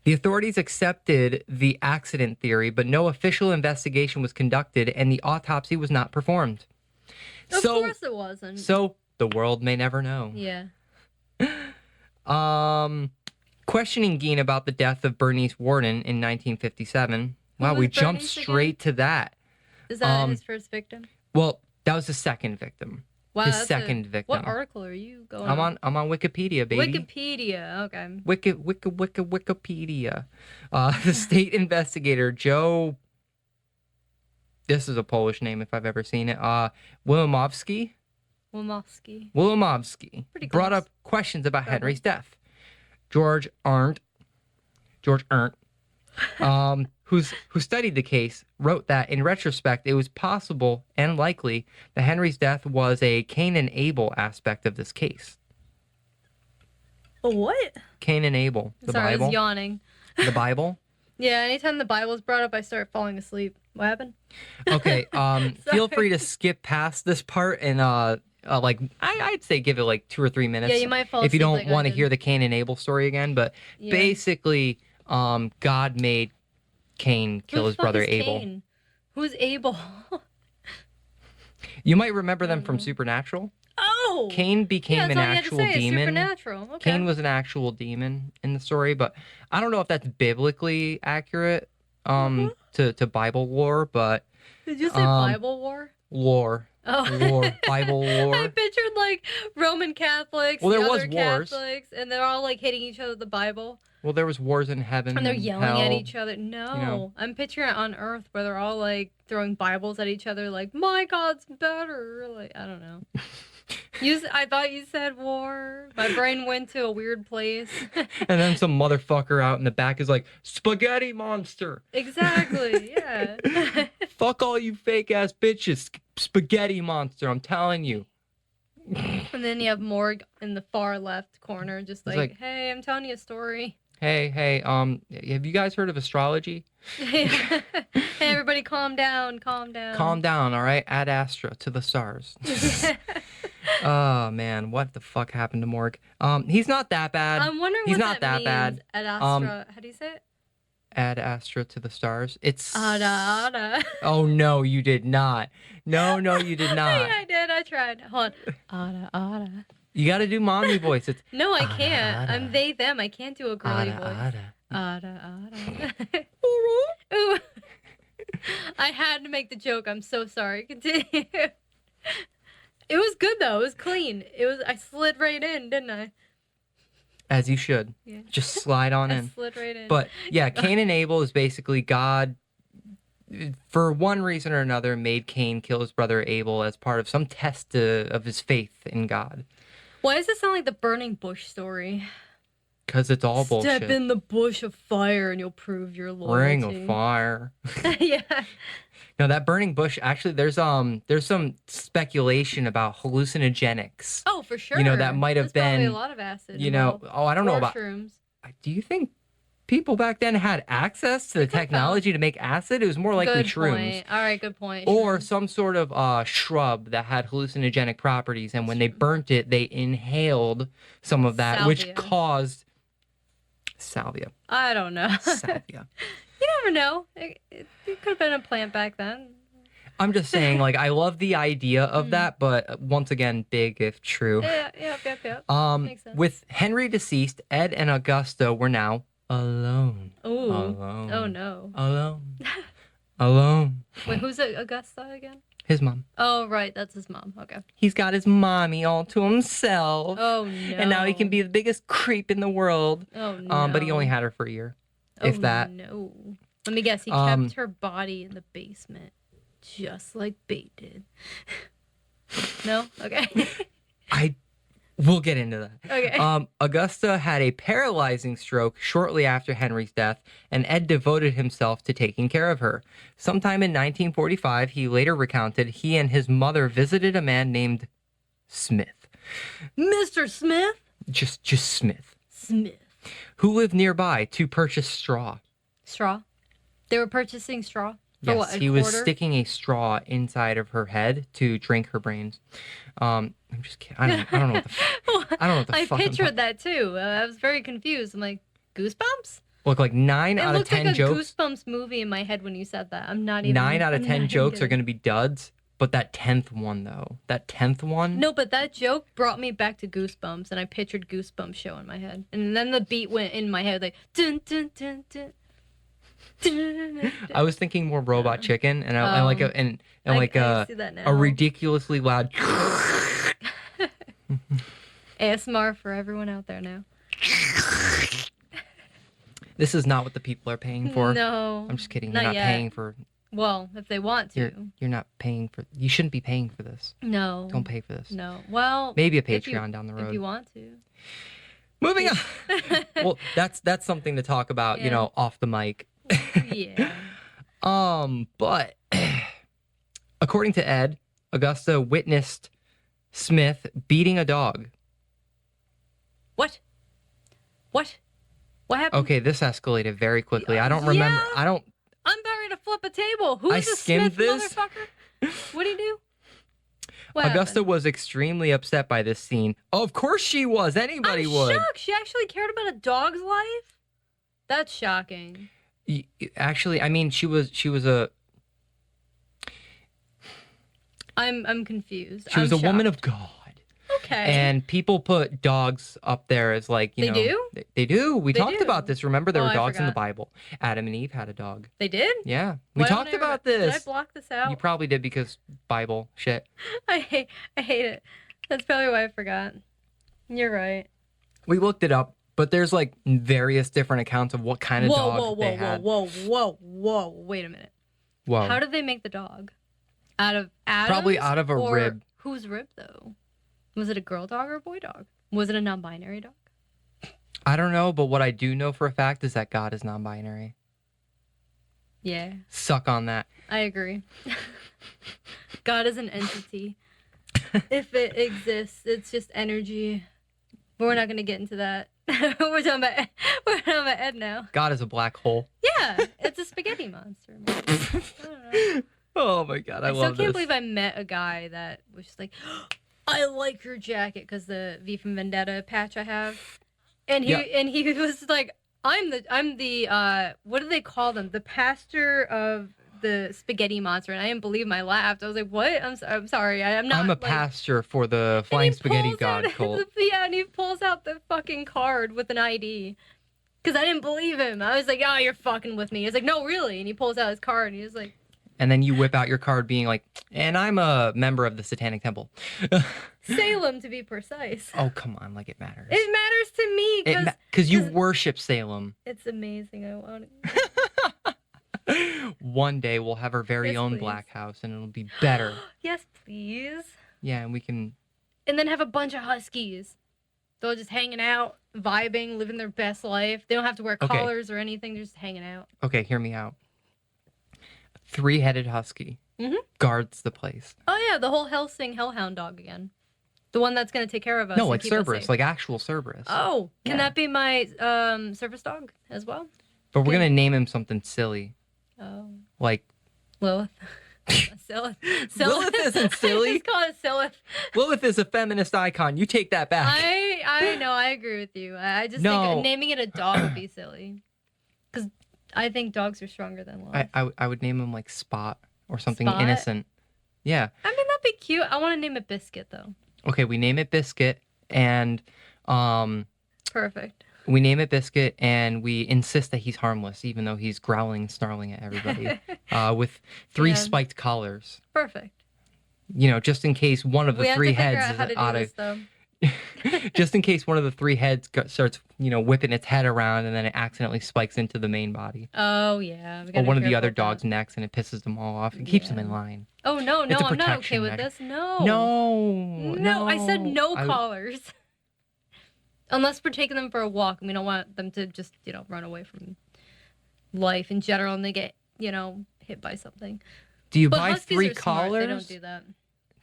The authorities accepted the accident theory, but no official investigation was conducted and the autopsy was not performed. Of course it wasn't. So the world may never know. Yeah. Questioning Gein about the death of Bernice Worden in 1957. Wow, we jumped straight to that. Is that his first victim? Well, that was the second victim. Wow, his second victim. What article are you going on? I'm on Wikipedia, baby. Wikipedia, okay. Wikipedia. The state investigator, Joe... This is a Polish name if I've ever seen it. Wilimowski brought up questions about Henry's death. George Arndt, who studied the case, wrote that in retrospect it was possible and likely that Henry's death was a Cain and Abel aspect of this case. What? Cain and Abel. The Sorry, Bible. I was yawning. The Bible? Yeah, anytime the Bible's brought up, I start falling asleep. What happened? Okay, feel free to skip past this part and I'd say give it like 2 or 3 minutes. Yeah, you might fall asleep if you don't like want to hear the Cain and Abel story again. But basically, God made Cain kill his brother Abel. Cain? Who's Abel? You might remember them from Supernatural. Oh! Cain became an actual demon. Supernatural. Okay. Cain was an actual demon in the story, but I don't know if that's biblically accurate to Bible lore, but did you say Bible war? Lore. Oh. Lore. Bible lore. I pictured like Roman Catholics, Well, there the was other wars. Catholics, and they're all like hitting each other with the Bible. Well, there was wars in heaven And they're yelling hell. at each other. No, you know. I'm picturing it on Earth where they're all like throwing Bibles at each other, like my God's better. Like I don't know. I thought you said war. My brain went to a weird place. And then some motherfucker out in the back is like, spaghetti monster. Exactly. Yeah. Fuck all you fake ass bitches. Spaghetti monster. I'm telling you. And then you have Morg in the far left corner, just like, hey, I'm telling you a story. Hey, have you guys heard of astrology? Hey, everybody, calm down. Calm down, all right? Ad Astra to the stars. Oh man, what the fuck happened to Morg? He's not that bad. I'm wondering he's what not that means. bad. Ad Astra. How do you say it? Ad Astra to the stars. It's Ada, ada. Oh no, you did not. No, you did not. Yeah, I did. I tried. Hold on. Ada, ada. You got to do mommy voice. It's No, I can't. Ada. I'm they, them. I can't do a girly Ada, voice. ada. Ada. Ooh. I had to make the joke. I'm so sorry. Continue. It was good though. It was clean. I slid right in, didn't I? As you should. Yeah. Just slide on I in. slid right in. But yeah, Cain and Abel is basically God, for one reason or another, made Cain kill his brother Abel as part of some test of his faith in God. Why does it sound like the burning bush story? Because it's all bullshit. Step in the bush of fire and you'll prove your loyalty. Ring of fire. Yeah. No, that burning bush. Actually, there's some speculation about hallucinogenics. Oh, for sure. You know, that might have There's probably been. a lot of acid. You know, I don't know about. Shrooms. Do you think people back then had access to the technology to make acid? It was more likely Good shrooms. point. All right, good point. Or Shrooms. some sort of shrub that had hallucinogenic properties, and when they burnt it, they inhaled some of that, which Salvia. caused salvia. I don't know. Salvia. You never know. It could have been a plant back then. I'm just saying, like, I love the idea of that, but once again, big if true. Yeah. Makes sense. With Henry deceased, Ed and Augusta were now alone. Ooh. Alone. Oh no. Alone. Alone. Wait, who's Augusta again? His mom. Oh right, that's his mom. Okay. He's got his mommy all to himself. Oh no. And now he can be the biggest creep in the world. Oh no. But he only had her for a year. If that. No. Let me guess. He kept her body in the basement, just like Bait did. No. Okay. We'll get into that. Okay. Augusta had a paralyzing stroke shortly after Henry's death, and Ed devoted himself to taking care of her. Sometime in 1945, he later recounted he and his mother visited a man named Smith. Mr. Smith. Just Smith. Smith. Who lived nearby to purchase straw. Straw. They were purchasing straw. For Yes, what, a he was quarter? sticking a straw inside of her head to drink her brains. I'm just kidding. I don't know what the. I don't know what the I fuck. I'm pictured that too. I was very confused. I'm like, Goosebumps? Look, like 9 out It of looked 10 like a jokes. Goosebumps movie in my head when you said that. I'm not even. 9 out of I'm 10 not jokes are even going to be duds, but that 10th one though, that 10th one. No, but that joke brought me back to Goosebumps, and I pictured Goosebumps show in my head, and then the beat went in my head like dun dun dun dun. I was thinking more Robot Chicken, and I like I see that now. a ridiculously loud. ASMR for everyone out there now. This is not what the people are paying for. No, I'm just kidding. not You're not yet. paying for. Well, if they want to. You're not paying for. You shouldn't be paying for this. No. Don't pay for this. No. Well, Maybe a if you- Patreon down the road. If you want to. Moving on. Well, that's something to talk about, you Yeah. know, off the mic. Yeah. But according to Ed, Augusta witnessed Smith beating a dog. What? What? What happened? Okay, this escalated very quickly. I don't remember. Yeah. I don't. I'm about ready to flip a table. Who's I the skimmed Smith this. motherfucker? What do you do? What Augusta happened? was extremely upset by this scene. Of course she was. Anybody I'm would. shocked. She actually cared about a dog's life? That's shocking. Actually, I mean, she was a I'm confused. she was I'm a woman shocked. of God. Okay. And people put dogs up there as like, you They know. do? They do. We They talked do. about this. Remember, there Oh, were I dogs in the forgot. Bible. Adam and Eve had a dog. They did? Yeah. We Why talked don't I about Did I this. block this out? You probably did because Bible shit. I hate it. That's probably why I forgot. You're right. We looked it up, but there's like various different accounts of what kind of dog they had. Whoa. Wait a minute. Whoa. How did they make the dog? Out of Adam's? Probably out of a or rib. Whose rib, though? Was it a girl dog or a boy dog? Was it a non-binary dog? I don't know, but what I do know for a fact is that God is non-binary. Yeah. Suck on that. I agree. God is an entity. If it exists, it's just energy. But we're not going to get into that. We're talking about Ed now. God is a black hole. Yeah, it's a spaghetti monster. I don't know. Oh my God, I love this. I still can't believe I met a guy that was just like, I like your jacket because the V from Vendetta patch I have, and he was like, I'm the what do they call them? The pastor of the spaghetti monster, and I didn't believe my laughed. I was like, what? I'm sorry, I'm not. I'm a like, pastor for the flying spaghetti god cult. Yeah, and he pulls out the fucking card with an ID. Because I didn't believe him. I was like, oh, you're fucking with me. He's like, no, really. And he pulls out his card and he was like... And then you whip out your card being like, and I'm a member of the Satanic Temple. Salem, to be precise. Oh, come on, like it matters. It matters to me. Because you worship Salem. It's amazing. I want it. One day we'll have our very own black house and it'll be better. Yes, please. Yeah, and we can... And then have a bunch of huskies. They're just hanging out, vibing, living their best life. They don't have to wear collars or anything. They're just hanging out. Okay, hear me out. 3-headed husky guards the place. Oh, yeah, the whole Helsing Hellhound dog again. The one that's going to take care of us. No, like Cerberus, like actual Cerberus. Oh, can that be my service dog as well? But we're going to name him something silly. Oh. Like... Lilith. Lilith isn't silly. Just call it Silith. Lilith is a feminist icon. You take that back. I know. I agree with you. I just think naming it a dog would be silly. Because I think dogs are stronger than love. I would name him like Spot or something innocent. Yeah. I mean, that'd be cute. I want to name it Biscuit, though. Okay, we name it Biscuit and... Perfect. We name it Biscuit, and we insist that he's harmless, even though he's growling and snarling at everybody, with 3 spiked collars. Perfect. You know, just in case one of the 3 heads is out of... Just in case one of the 3 heads starts, whipping its head around, and then it accidentally spikes into the main body. Oh, yeah. Or one of the other dogs' necks, and it pisses them all off. It keeps them in line. Oh, no, I'm not okay with this. No. No. I said no collars. Unless we're taking them for a walk and we don't want them to just, run away from life in general and they get, hit by something. Do you buy 3 collars? They don't do that.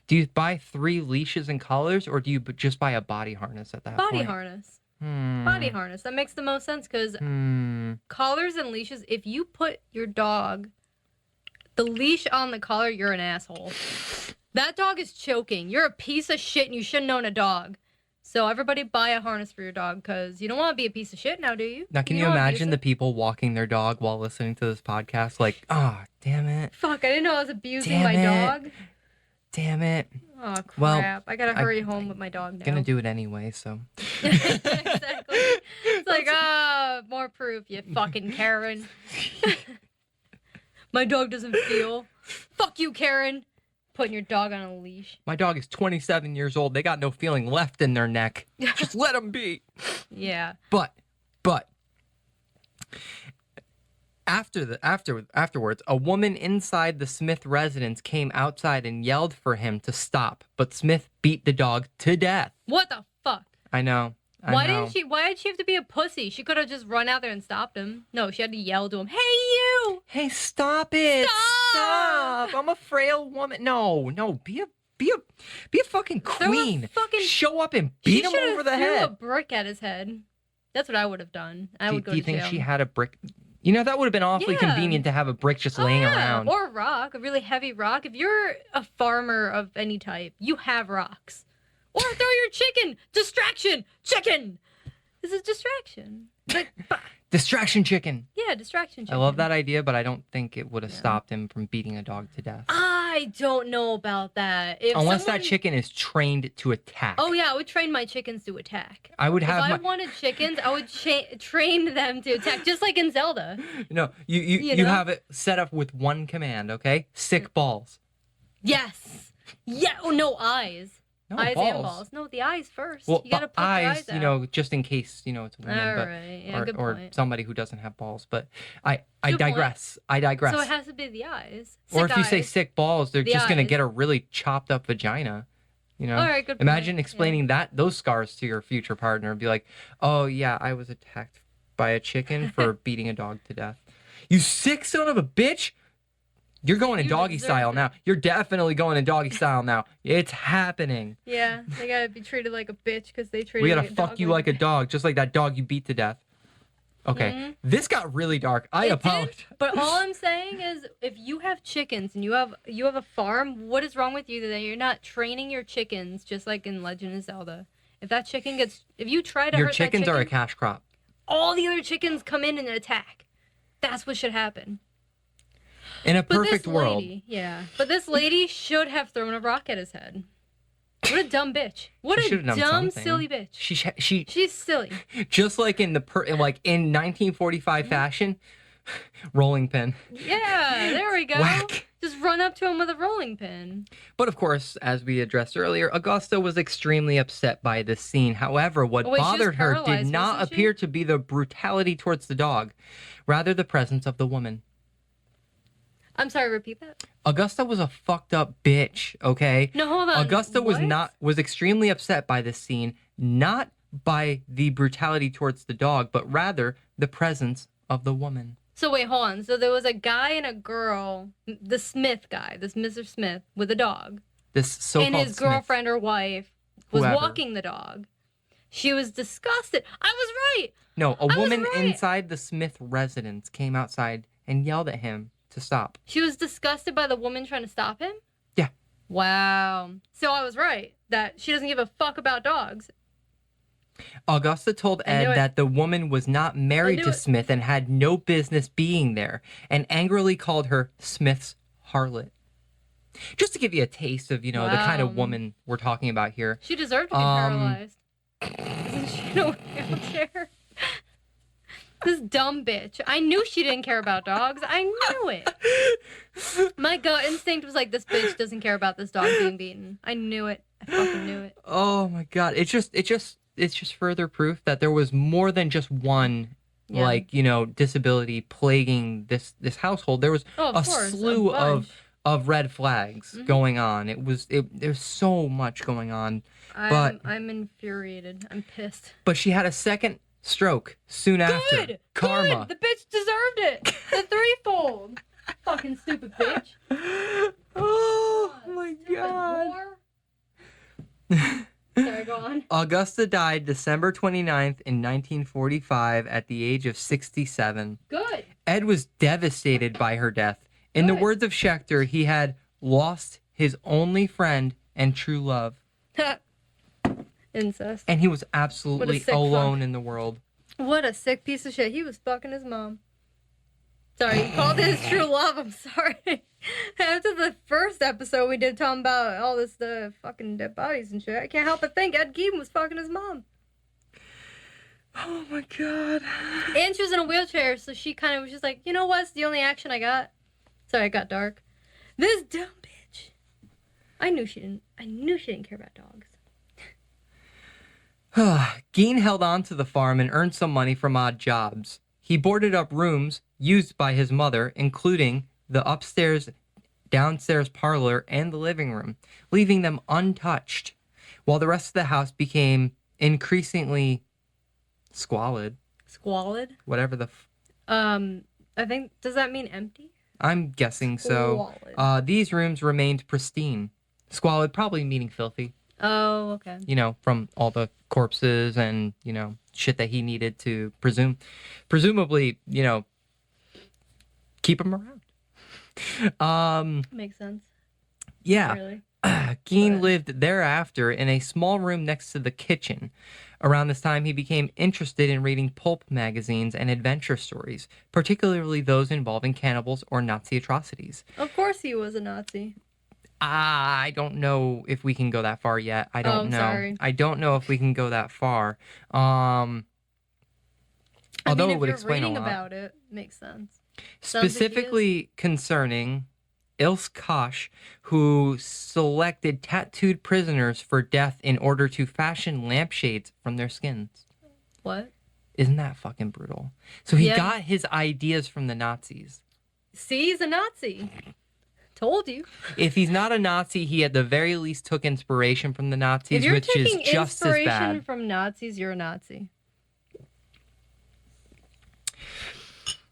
Do you buy 3 leashes and collars or do you just buy a body harness at that point? Body harness. Body harness. That makes the most sense because collars and leashes, if you put your dog, the leash on the collar, you're an asshole. That dog is choking. You're a piece of shit and you shouldn't own a dog. So everybody buy a harness for your dog because you don't want to be a piece of shit now, do you? Now, can you imagine the people walking their dog while listening to this podcast? Like, oh, damn it. Fuck, I didn't know I was abusing my dog. Damn it. Oh, crap. Well, I gotta hurry home with my dog now. Gonna do it anyway, so. Exactly. It's like, more proof, you fucking Karen. My dog doesn't feel. Fuck you, Karen. Putting your dog on a leash. My dog is 27 years old. They got no feeling left in their neck. Just let them be. Yeah. But afterwards, a woman inside the Smith residence came outside and yelled for him to stop, but Smith beat the dog to death. What the fuck? I know. Why did she have to be a pussy? She could have just run out there and stopped him. No, she had to yell to him, "Hey, you! Hey, stop it! Stop! I'm a frail woman. No, be a fucking queen. Show up and beat him over the head. Threw a brick at his head. That's what I would have done. I would go to jail. Do you think she had a brick? That would have been awfully convenient to have a brick just laying around. Or a rock, a really heavy rock. If you're a farmer of any type, you have rocks. Or throw your chicken. Distraction. Chicken. This is distraction. Distraction chicken. Yeah, distraction chicken. I love that idea, but I don't think it would have stopped him from beating a dog to death. I don't know about that. Unless that chicken is trained to attack. Oh, yeah, I would train my chickens to attack. I would have If I wanted chickens, I would train them to attack, just like in Zelda. No, you have it set up with one command, okay? Sick balls. Yes. Yeah, oh, no eyes. No, eyes balls. and balls. No, the eyes first. Well, you gotta put eyes, the eyes out. just in case, it's a woman, All right. Yeah, good or point. somebody who doesn't have balls. But I Good digress. I digress. So it has to be the eyes. Or Sick if you say eyes. sick balls, they're The just gonna eyes. get a really chopped up vagina. All right, good point. Imagine explaining those scars to your future partner and be like, "Oh yeah, I was attacked by a chicken for beating a dog to death. You sick son of a bitch! You're going in doggy style now. You're definitely going in doggy style now. It's happening. Yeah, they gotta be treated like a bitch because they treat. We gotta fuck you like a dog, just like that dog you beat to death." Okay, This got really dark. I apologize. But all I'm saying is, if you have chickens and you have a farm, what is wrong with you that you're not training your chickens just like in Legend of Zelda? If you try to Your hurt chickens that chicken, are a cash crop. all the other chickens come in and attack. That's what should happen. In a perfect world. world. Yeah. But this lady should have thrown a rock at his head. What a dumb bitch. What She a should've done dumb, something. silly bitch. She's silly. just like in 1945 fashion, rolling pin. Yeah, there we go. Whack. Just run up to him with a rolling pin. But of course, as we addressed earlier, Augusta was extremely upset by this scene. However, what Wait, she was bothered her did paralyzed, not wasn't she? appear to be the brutality towards the dog, rather the presence of the woman. I'm sorry, repeat that. Augusta was a fucked up bitch, okay? No, hold on. Augusta What? was extremely upset by this scene, not by the brutality towards the dog, but rather the presence of the woman. So wait, hold on. So there was a guy and a girl, the Smith guy, this Mr. Smith with a dog. This so-called And his Smith. girlfriend or wife was Whoever. walking the dog. She was disgusted. I was right. No, a was woman right. inside the Smith residence came outside and yelled at him to stop. She was disgusted by the woman trying to stop him? Yeah. Wow. So I was right that she doesn't give a fuck about dogs. Augusta told I knew Ed it. that the woman was not married knew to it. Smith and had no business being there, and angrily called her Smith's harlot. Just to give you a taste of, the kind of Wow. woman we're talking about here. She deserved to be paralyzed. Isn't she in a wheelchair? This dumb bitch. I knew she didn't care about dogs. I knew it. My gut instinct was like, this bitch doesn't care about this dog being beaten. I knew it. I fucking knew it. Oh my god. It's just further proof that there was more than just one disability plaguing this household. There was Oh, of a course, slew a bunch. of red flags going on. There's so much going on. I'm infuriated. I'm pissed. But she had a second stroke soon after. Good! Karma. Good! The bitch deserved it! The threefold! Fucking stupid bitch. Oh my Stupid god. whore. Sorry, go on. Augusta died December 29th in 1945 at the age of 67. Good. Ed was devastated by her death. In the Good. words of Schechter, he had lost his only friend and true love. Incest. And he was absolutely sick alone fuck. in the world. What a sick piece of shit. He was fucking his mom. Sorry, you called it his true love. I'm sorry. After the first episode we did talking about all this fucking dead bodies and shit, I can't help but think Ed Gein was fucking his mom. Oh my god. And she was in a wheelchair, so she kind of was just like, you know what's the only action I got? Sorry, it got dark. This dumb bitch. I knew she didn't care about dogs. Gein held on to the farm and earned some money from odd jobs. He boarded up rooms used by his mother, including the upstairs, downstairs parlor, and the living room, leaving them untouched, while the rest of the house became increasingly squalid. Squalid? Whatever the... I think, does that mean empty? I'm guessing so. Squalid. These rooms remained pristine. Squalid probably meaning filthy. Oh, okay. From all the corpses and, shit that he needed to presumably, keep him around. Makes sense. Yeah. Really? Gein lived thereafter in a small room next to the kitchen. Around this time, he became interested in reading pulp magazines and adventure stories, particularly those involving cannibals or Nazi atrocities. Of course he was a Nazi. I don't know if we can go that far yet. I don't know. Sorry. I don't know if we can go that far. Although if it would you're explain a reading lot. about it, makes sense. Sounds like he Specifically concerning Ilse Kosh, who selected tattooed prisoners for death in order to fashion lampshades from their skins. What? Isn't that fucking brutal? So he Yeah. got his ideas from the Nazis. See, he's a Nazi. Told you. If he's not a Nazi, he at the very least took inspiration from the Nazis, If you're which is taking just as inspiration bad. from Nazis, you're a Nazi.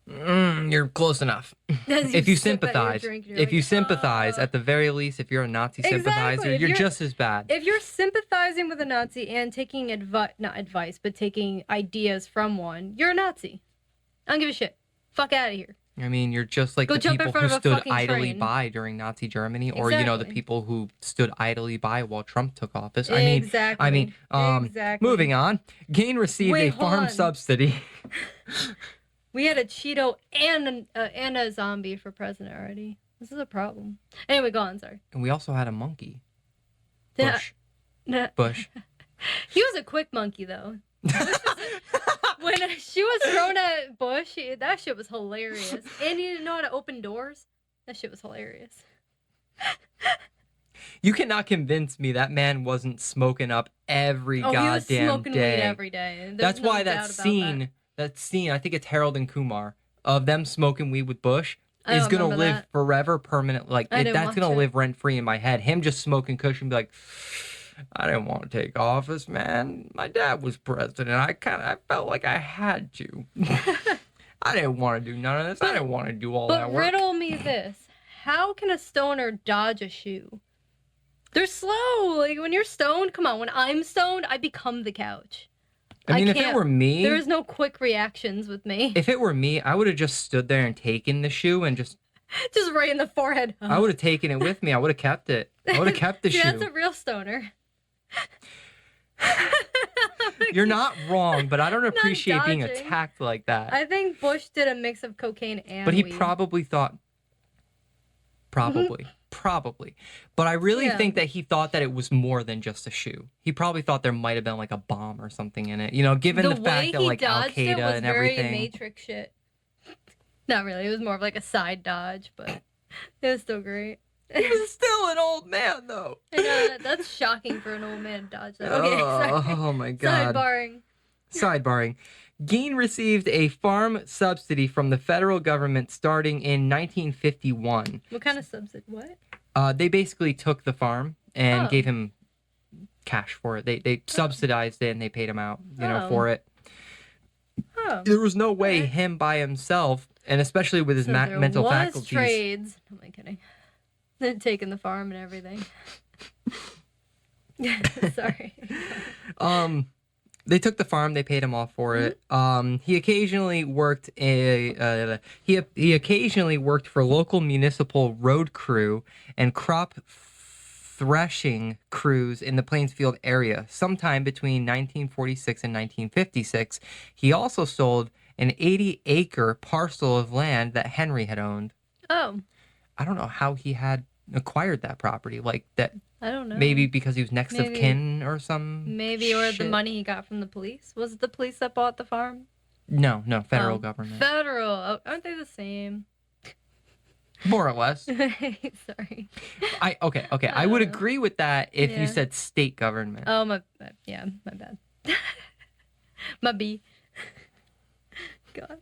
You're close enough. As If you sip at your sympathize, drink, you're if like, you sympathize, "Ah." at the very least, if you're a Nazi sympathizer, Exactly. If you're you're- just as bad. If you're sympathizing with a Nazi and taking not advice, but taking ideas from one, you're a Nazi. I don't give a shit. Fuck out of here. I mean, you're just like Go the jump in people front who of a stood fucking idly train. by during Nazi Germany, or you know, the Exactly. people who stood idly by while Trump took office. Exactly. Exactly. Moving on. Gein received Wait, a hold farm on. subsidy. We had a Cheeto and a zombie for president already. This is a problem. Anyway, go on. Sorry. And we also had a monkey. Yeah. Bush. Nah. Bush. He was a quick monkey though. When she was thrown at Bush, that shit was hilarious. And he didn't know how to open doors. That shit was hilarious. You cannot convince me that man wasn't smoking up every He was goddamn smoking day. weed every day. There's That's no why doubt that about scene, I think it's Harold and Kumar, of them smoking weed with Bush, I is don't gonna remember live that. forever, permanent. Like I didn't that's watch gonna it. live rent free in my head. Him just smoking kush and be like, I didn't want to take office, man. My dad was president. I felt like I had to. I didn't want to do none of this. I didn't want to do all that But work. riddle me this. How can a stoner dodge a shoe? They're slow. Like when you're stoned, come on. When I'm stoned, I become the couch. I mean, if it can't- were me, There is no quick reactions with me. if it were me, I would have just stood there and taken the shoe and just. Just right in the forehead. I would have taken it with me. I would have kept it. I would have kept the See, shoe. that's a real stoner. You're not wrong, but I don't appreciate being dodging. attacked like that. I think Bush did a mix of cocaine and But he weed. probably thought. Probably. But I really Yeah. think that he thought that it was more than just a shoe. He probably thought there might have been like a bomb or something in it. You know, given the way fact that he like Al dodged it Qaeda was and very everything. Matrix shit. Not really. It was more of like a side dodge, but it was still great. He was still an old man though. I know, that's shocking for an old man to dodge that. Okay, sorry. Oh my god. Sidebarring. Gein received a farm subsidy from the federal government starting in 1951. What kind of subsidy? What? They basically took the farm and Oh. gave him cash for it. They subsidized it and they paid him out, Oh. for it. Oh. There was no way Alright. him by himself, and especially with his So there mental was faculties. trades. Am I kidding? Taking the farm and everything. Sorry. They took the farm. They paid him off for it. He occasionally worked he occasionally worked for local municipal road crew and crop threshing crews in the Plainsfield area. Sometime between 1946 and 1956, he also sold an 80-acre parcel of land that Henry had owned. Oh, I don't know how he had acquired that property, like that. I don't know. Maybe because he was next of Maybe- kin or some. Maybe, or the shit. money he got from the police. Was it the police that bought the farm? No, federal Oh, government. Federal. Oh, aren't they the same? More or less. Sorry. Okay. I would Uh, agree with that if yeah. you said state government. Oh, my bad. My B. God.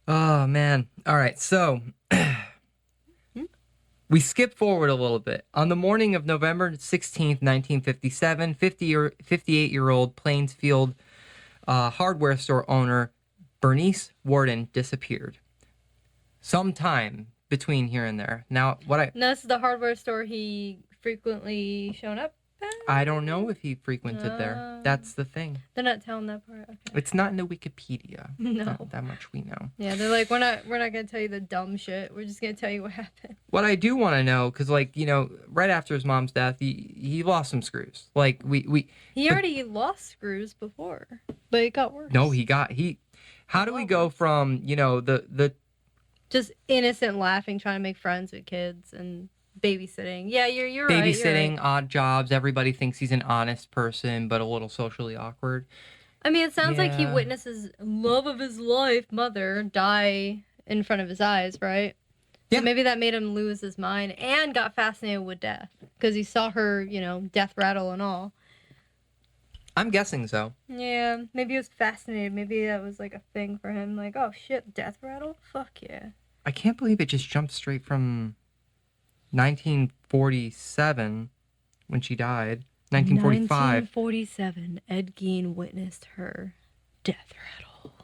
Oh man. All right. So we skip forward a little bit. On the morning of November 16th, 1957, 58-year-old Plainsfield hardware store owner Bernice Warden disappeared. Sometime between here and there. Now, No, this is the hardware store he frequently shown up at? I don't know if he frequented there. Oh. That's the thing. They're not telling that part. Okay. It's not in the Wikipedia. No. Not that much we know. Yeah, they're like, we're not gonna tell you the dumb shit. We're just gonna tell you what happened. What I do want to know, because right after his mom's death, he lost some screws. Like He already lost screws before, but it got worse. no, how do we go from the Just innocent laughing, trying to make friends with kids and babysitting. Yeah, you're right. babysitting, You're right. odd jobs? Everybody thinks he's an honest person, but a little socially awkward. I mean, it sounds like he Yeah. witnesses love of his life, mother, die in front of his eyes, right? Yeah. So maybe that made him lose his mind and got fascinated with death because he saw her, death rattle and all. I'm guessing so. Yeah, maybe he was fascinated. Maybe that was like a thing for him. Like, oh shit, death rattle? Fuck yeah. I can't believe it just jumped straight from 1947 when she died. 1945. 1947, Ed Gein witnessed her death rattle.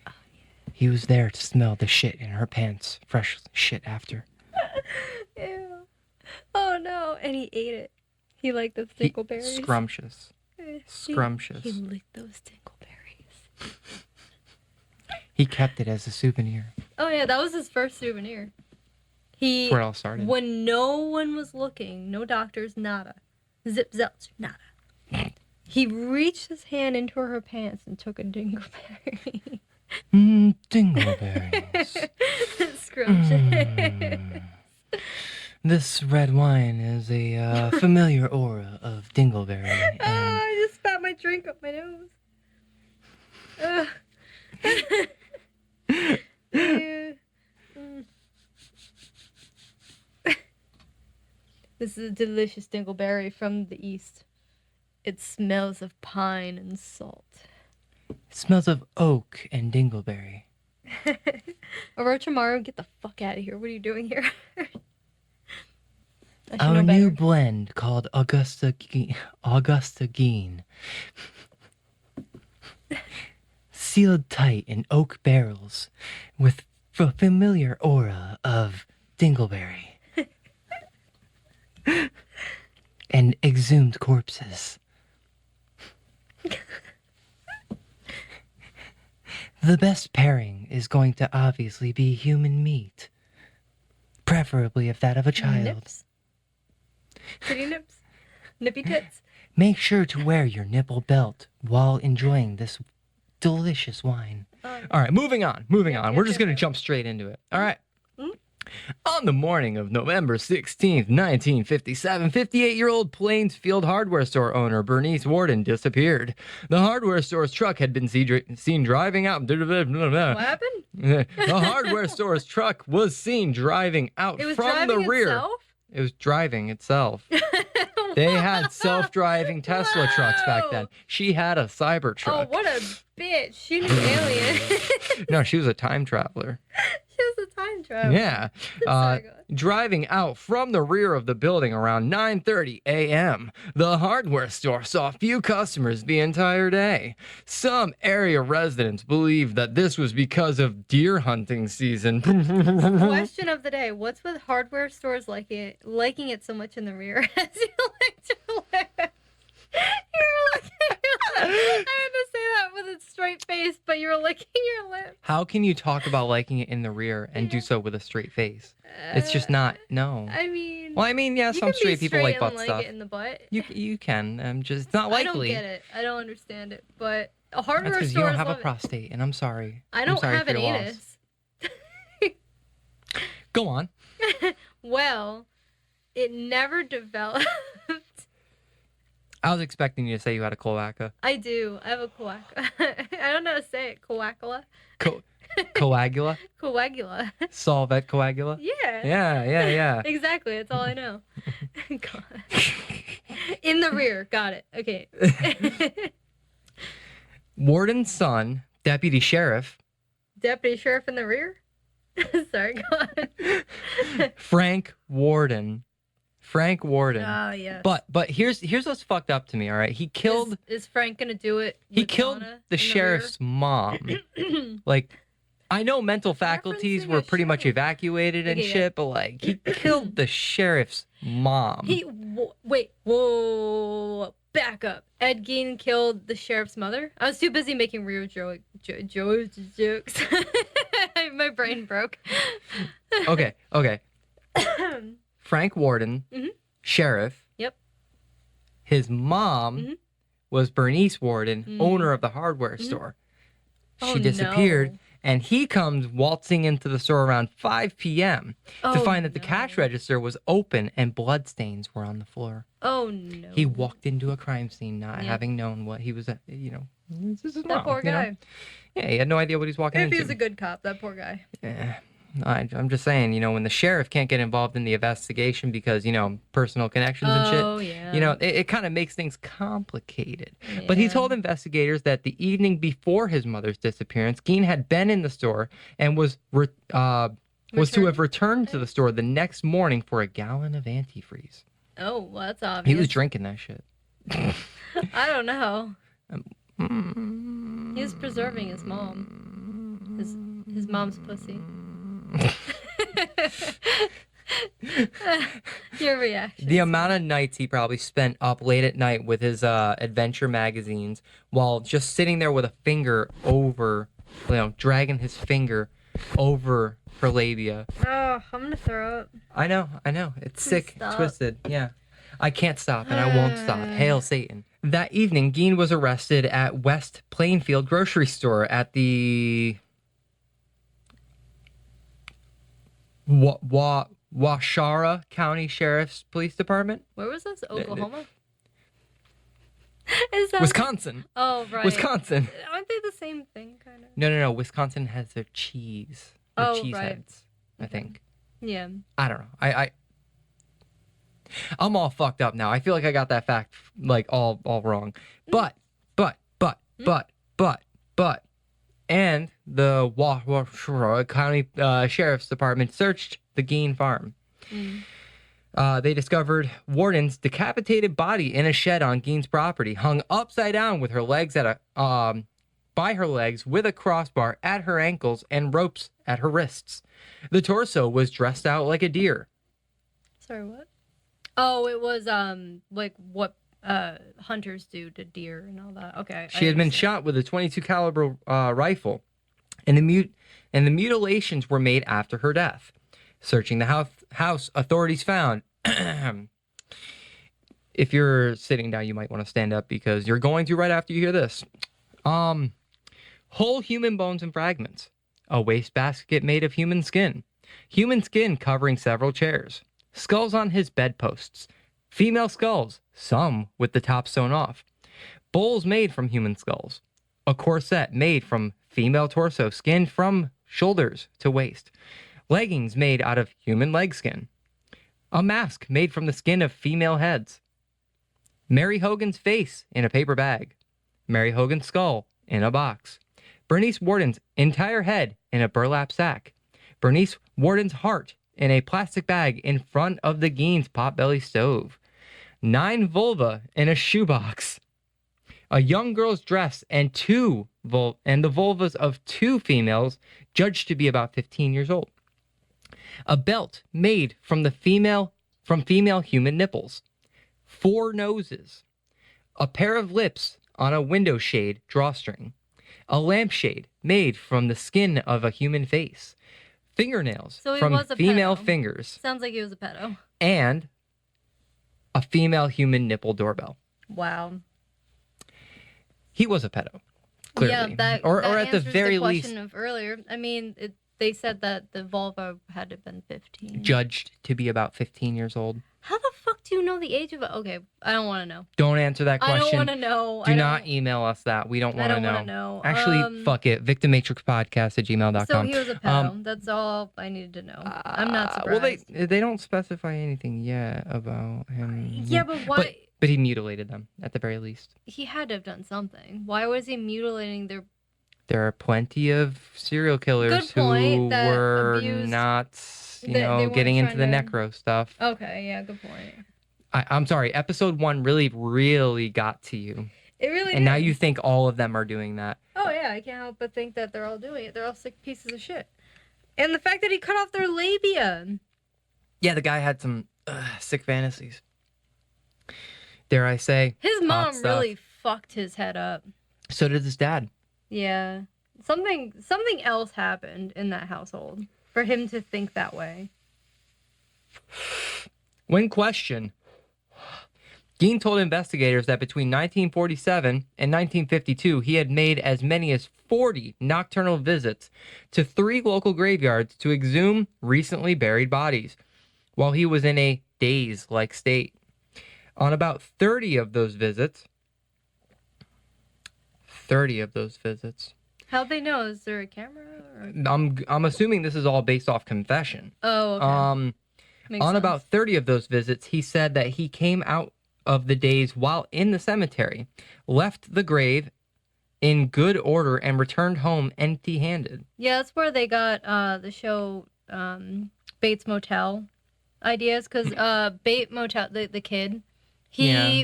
Oh, yeah. He was there to smell the shit in her pants. Fresh shit after. Ew. Oh no, and he ate it. He liked those dingleberries. Scrumptious. Scrumptious. He licked those dingleberries. He kept it as a souvenir. Oh yeah, that was his first souvenir. That's where it all started. When no one was looking, no doctors, nada. Zip zelch, nada. He reached his hand into her pants and took a dingleberry. Dingleberries. Scrumptious. This red wine is a familiar aura of dingleberry. And... I just spat my drink up my nose. Yeah. This is a delicious dingleberry from the east. It smells of pine and salt. It smells of oak and dingleberry. Orochimaru, get the fuck out of here. What are you doing here? Our new blend called Augusta Gein. Sealed tight in oak barrels with a familiar aura of dingleberry. And exhumed corpses. The best pairing is going to obviously be human meat. Preferably of that of a child. Nips? Titty nips? Nippy tits? Make sure to wear your nipple belt while enjoying this delicious wine. All right, moving on. We're just going to jump straight into it. All right. On the morning of November 16th, 1957, 58-year-old Plainsfield hardware store owner Bernice Warden disappeared. The hardware store's truck had been seen driving out. What happened? The hardware store's truck was seen driving out It was from driving the rear. itself? It was driving itself. They had self-driving Tesla trucks back then. She had a Cybertruck. Oh, what a bitch. She was an alien. No, she was a time traveler. She was a time traveler. Yeah. Driving out from the rear of the building around 9:30 a.m., the hardware store saw few customers the entire day. Some area residents believe that this was because of deer hunting season. Question of the day. What's with hardware stores liking it so much in the rear as you licked your lips? I had to say that with a straight face, but you were licking your lips. How can you talk about liking it in the rear and do so with a straight face? It's just not, no. I mean... Well, I mean, yeah, some straight people like butt stuff. It in the butt. You can. Just, it's not likely. I don't get it. I don't understand it. But a hardware That's because store you don't have a prostate, and I'm sorry. I don't have an anus. Go on. Well, it never developed. I was expecting you to say you had a cloaca. I do. I have a cloaca. I don't know how to say it. Coagula? Coagula? Coagula. Solvet coagula? Yeah. Yeah. Exactly. That's all I know. God. In the rear. Got it. Okay. Warden's son, deputy sheriff. Deputy sheriff in the rear? Sorry, go on. Frank Warden. Oh, yeah. But here's what's fucked up to me, all right? He killed... Is Frank gonna do it? He killed the sheriff's mom. Like, I know mental faculties were pretty much evacuated and shit, but like, he killed the sheriff's mom. Wait, whoa, back up. Ed Gein killed the sheriff's mother? I was too busy making real jokes. My brain broke. Okay. Frank Warden, sheriff. Yep. His mom was Bernice Warden, owner of the hardware store. She disappeared, and he comes waltzing into the store around 5 p.m. to find that the cash register was open and bloodstains were on the floor. Oh, no. He walked into a crime scene not having known what he was, this is that poor guy. Yeah, he had no idea what he's walking into. If he was a good cop, that poor guy. Yeah. I'm just saying, when the sheriff can't get involved in the investigation because, personal connections and Oh, shit, yeah. it kind of makes things complicated. But he Yeah. told investigators that the evening before his mother's disappearance, Gein had been in the store and was to have returned to the store the next morning for a gallon of antifreeze. Oh, well, that's obvious. He was drinking that shit. I don't know. He was preserving his mom. His mom's pussy. Your reaction. The amount of nights he probably spent up late at night with his adventure magazines while just sitting there with a finger over, dragging his finger over her labia. Oh, I'm gonna throw up. I know. It's sick, stop. twisted. Yeah. I can't stop and I won't stop. Hail Satan. That evening, Gein was arrested at West Plainfield grocery store at the Waushara County Sheriff's Police Department. Where was this? Oklahoma? Is that Wisconsin. Oh, right. Wisconsin. Aren't they the same thing, kind of? No. Wisconsin has their cheese. Their cheese right. heads, I think. Yeah. I don't know. I'm all fucked up now. I feel like I got that fact all wrong. But, and the Waushara County Sheriff's Department searched the Gein farm. They discovered Warden's decapitated body in a shed on Gein's property, hung upside down with her legs by her legs with a crossbar at her ankles and ropes at her wrists. The torso was dressed out like a deer. Sorry, what? Oh, it was like what hunters do to deer and all that. Okay. She had been shot with a .22 caliber rifle, and the mutilations were made after her death. Searching the house, authorities found. If you're sitting down, you might want to stand up because you're going to right after you hear this. Whole human bones and fragments. A wastebasket made of human skin covering several chairs. Skulls on his bedposts. Female skulls, some with the top sewn off. Bowls made from human skulls. A corset made from female torso, skin from shoulders to waist. Leggings made out of human leg skin. A mask made from the skin of female heads. Mary Hogan's face in a paper bag. Mary Hogan's skull in a box. Bernice Warden's entire head in a burlap sack. Bernice Warden's heart in a plastic bag in front of the Gein's potbelly stove. 9 vulva in a shoebox. A young girl's dress and the vulvas of 2 females judged to be about 15 years old. A belt made from female human nipples. 4 noses. A pair of lips on a window shade drawstring. A lampshade made from the skin of a human face. Fingernails from female fingers. Sounds like he was a pedo. And a female human nipple doorbell. Wow. He was a pedo, clearly. Yeah, that or that at the very the least, question of earlier. I mean, they said that the vulva had to have been 15. Judged to be about 15 years old. How the fuck do you know the age of it? Okay, I don't want to know. Don't answer that question. I don't want to know. Do not email us that. We don't want to know. I don't want to know. Actually, fuck it. victimmatrixpodcast@gmail.com. So he was a pedo. That's all I needed to know. I'm not surprised. Well, they don't specify anything yet about him. Yeah, but why? But he mutilated them, at the very least. He had to have done something. Why was he mutilating their... There are plenty of serial killers who were not, getting into the necro stuff. Okay, yeah, good point. I'm sorry. Episode 1 really got to you. It really And did. now you think all of them are doing that. Oh, yeah, I can't help but think that they're all doing it. They're all sick pieces of shit. And the fact that he cut off their labia. Yeah, the guy had some sick fantasies. Dare I say. His mom really fucked his head up. So did his dad. Yeah. Something else happened in that household for him to think that way. When questioned, Gein told investigators that between 1947 and 1952, he had made as many as 40 nocturnal visits to 3 local graveyards to exhume recently buried bodies, while he was in a daze-like state. On about 30 of those visits, How'd they know? Is there a camera? Or... I'm assuming this is all based off confession. Oh, okay. Makes On sense. about 30 of those visits, he said that he came out of the days while in the cemetery, left the grave in good order, and returned home empty-handed. Yeah, that's where they got the show Bates Motel ideas, because Bates Motel, the kid,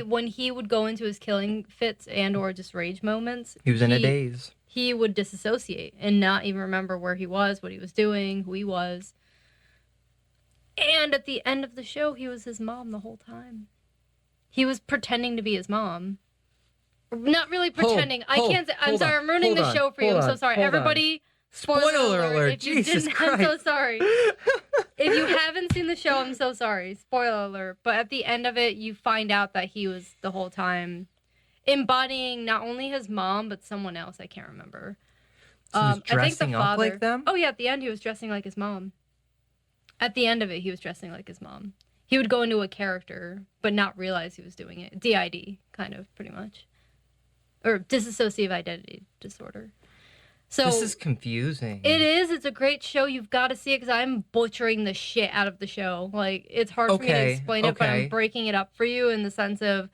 when he would go into his killing fits and or just rage moments, he was in a daze. He would disassociate and not even remember where he was, what he was doing, who he was. And at the end of the show, he was his mom the whole time. He was pretending to be his mom. Not really pretending. I can't say. I'm sorry. I'm ruining the show for you. I'm so sorry. Everybody. Spoiler alert. Jesus Christ. I'm so sorry. If you haven't seen the show, I'm so sorry. Spoiler alert. But at the end of it, you find out that he was the whole time embodying not only his mom, but someone else. I can't remember. So he was dressing I think the father, up like them? Oh, yeah. At the end, he was dressing like his mom. At the end of it, he was dressing like his mom. He would go into a character, but not realize he was doing it. DID, kind of, pretty much. Or dissociative identity disorder. So this is confusing. It is. It's a great show. You've got to see it because I'm butchering the shit out of the show. Like, it's hard for me to explain it, but I'm breaking it up for you in the sense of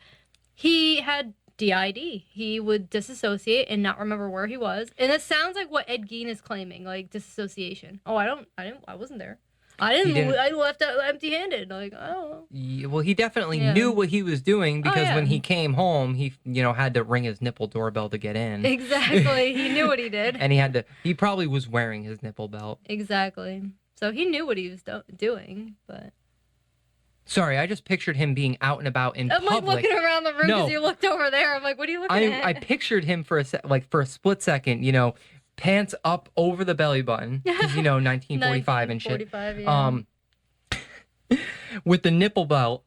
he had DID. He would disassociate and not remember where he was. And it sounds like what Ed Gein is claiming, like disassociation. Oh, I wasn't there. I left out empty-handed. Like, I don't know. Yeah, well, he definitely knew what he was doing because when he came home, he had to ring his nipple doorbell to get in. Exactly. He knew what he did. And he probably was wearing his nipple belt. Exactly. So he knew what he was doing, but... Sorry, I just pictured him being out and about in public. I'm like looking around the room because you looked over there. I'm like, what are you looking at? I pictured him for a split second, pants up over the belly button, because 1945 and shit. Yeah. With the nipple belt,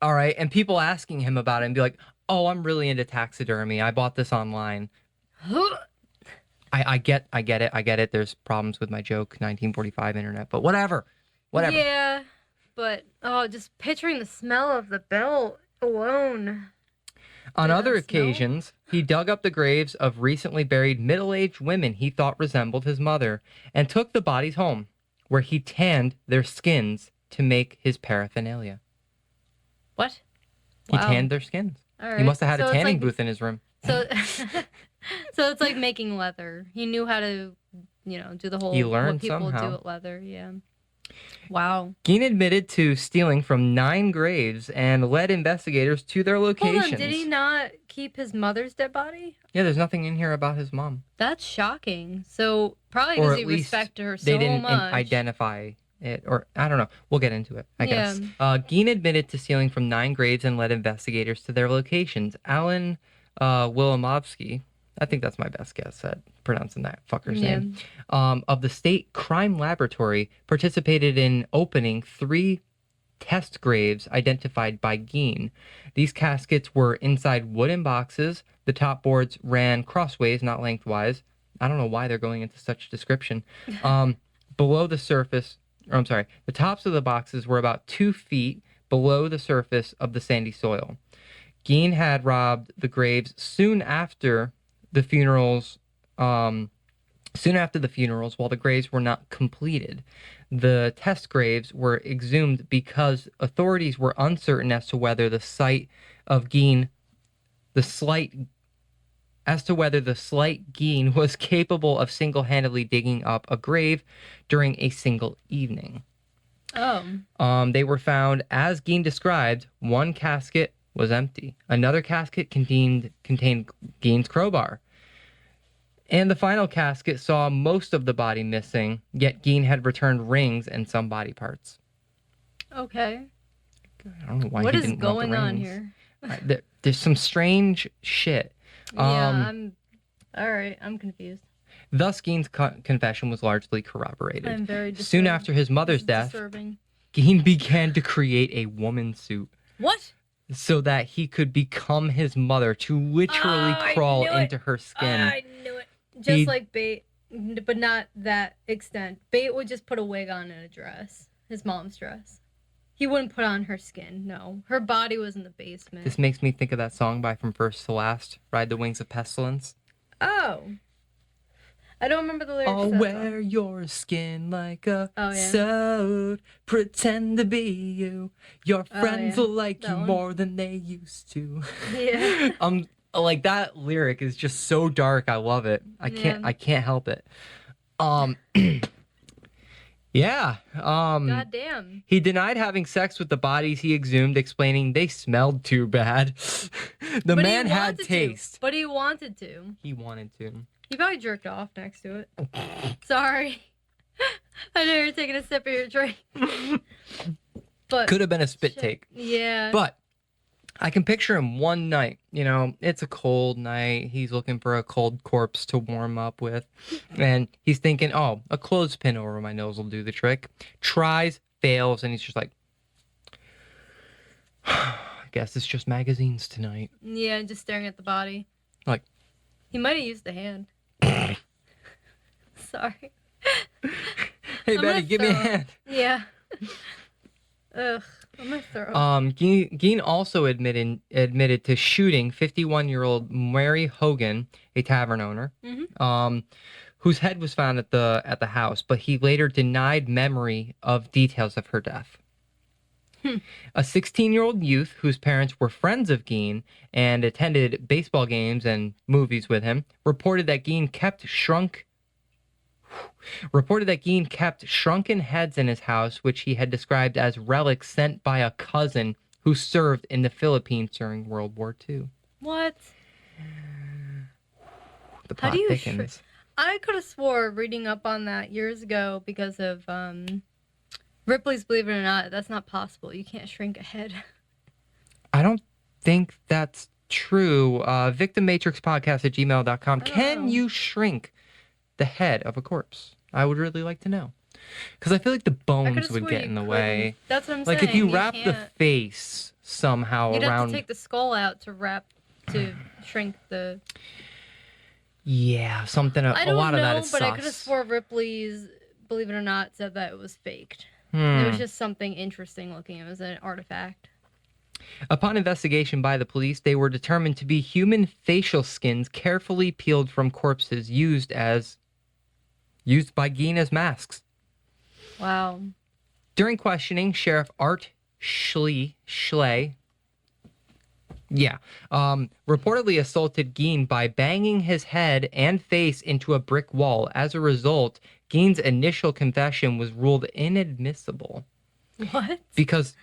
all right, and people asking him about it and be like, "Oh, I'm really into taxidermy. I bought this online." I get it. There's problems with my joke, 1945 internet, but whatever. Yeah, but just picturing the smell of the belt alone. On other occasions, he dug up the graves of recently buried middle-aged women he thought resembled his mother and took the bodies home, where he tanned their skins to make his paraphernalia. What? He tanned their skins. All right. He must have had a tanning booth in his room. So it's like making leather. He knew how to, do the whole... He learned what people somehow. do with leather, yeah. Wow. Gein admitted to stealing from 9 graves and led investigators to their locations. Hold on, did he not keep his mother's dead body? Yeah, there's nothing in here about his mom. That's shocking. So probably because he respected her so much. They didn't identify it, or I don't know. We'll get into it, I guess. Gein admitted to stealing from 9 graves and led investigators to their locations. Alan Wilimovsky, I think that's my best guess at pronouncing that fucker's name, of the State Crime Laboratory, participated in opening 3 test graves identified by Gein. These caskets were inside wooden boxes. The top boards ran crossways, not lengthwise. I don't know why they're going into such description. Below the surface, the tops of the boxes were about 2 feet below the surface of the sandy soil. Gein had robbed the graves soon after the funerals while the graves were not completed. The test graves were exhumed because authorities were uncertain as to whether the slight Gein was capable of single-handedly digging up a grave during a single evening. They were found, as Gein described. One casket was empty. Another casket contained Gein's crowbar. And the final casket saw most of the body missing, yet Gein had returned rings and some body parts. Okay. I don't know why what he is didn't going want the on rings. here? There's some strange shit. I'm confused. Thus, Gein's confession was largely corroborated. I'm very disturbed. Soon after his mother's death, disturbing. Gein began to create a woman suit. What? So that he could become his mother, to literally crawl into her skin. I knew it. Just like Bait, but not that extent. Bait would just put a wig on and a dress. His mom's dress. He wouldn't put on her skin, no. Her body was in the basement. This makes me think of that song by From First to Last, Ride the Wings of Pestilence. Oh. I don't remember the lyrics. I'll to that wear song. your skin like a Oh, yeah. sword. Pretend to be you. Your friends yeah. will like That you one. more than they used to. Yeah. Like that lyric is just so dark. I love it. I can't help it. Um, yeah. God damn. He denied having sex with the bodies he exhumed, explaining they smelled too bad. The But man he had wanted taste. To. But he wanted to. He wanted to. He probably jerked off next to it. Sorry. I know you're taking a sip of your drink. But Could have been a spit take. Yeah. But I can picture him one night. You know, it's a cold night. He's looking for a cold corpse to warm up with. And he's thinking, oh, a clothespin over my nose will do the trick. Tries, fails, and he's just like, I guess it's just magazines tonight. Yeah, just staring at the body. Like, he might have used the hand. Sorry. Hey, Betty, give me a hand. Yeah. Ugh, I'm gonna throw. Gein also admitted to shooting 51-year-old Mary Hogan, a tavern owner, whose head was found at the house, but he later denied memory of details of her death. A 16-year-old youth whose parents were friends of Gein and attended baseball games and movies with him reported that Gein kept shrunken heads in his house, which he had described as relics sent by a cousin who served in the Philippines during World War II. What? The plot thickens. I could have swore reading up on that years ago because of Ripley's Believe It or Not. That's not possible. You can't shrink a head. I don't think that's true. Victimmatrixpodcast@gmail.com. Can you shrink the head of a corpse? I would really like to know. Because I feel like the bones would get in the way. That's what I'm saying. Like if you wrap the face somehow you'd around... have to take the skull out to shrink the... Yeah, something... A lot of that is sus. But I could have swore Ripley's Believe It or Not said that it was faked. It was just something interesting looking. It was an artifact. Upon investigation by the police, they were determined to be human facial skins carefully peeled from corpses used by Gein as masks. Wow. During questioning, Sheriff Art Schley reportedly assaulted Gein by banging his head and face into a brick wall. As a result, Gein's initial confession was ruled inadmissible. What? Because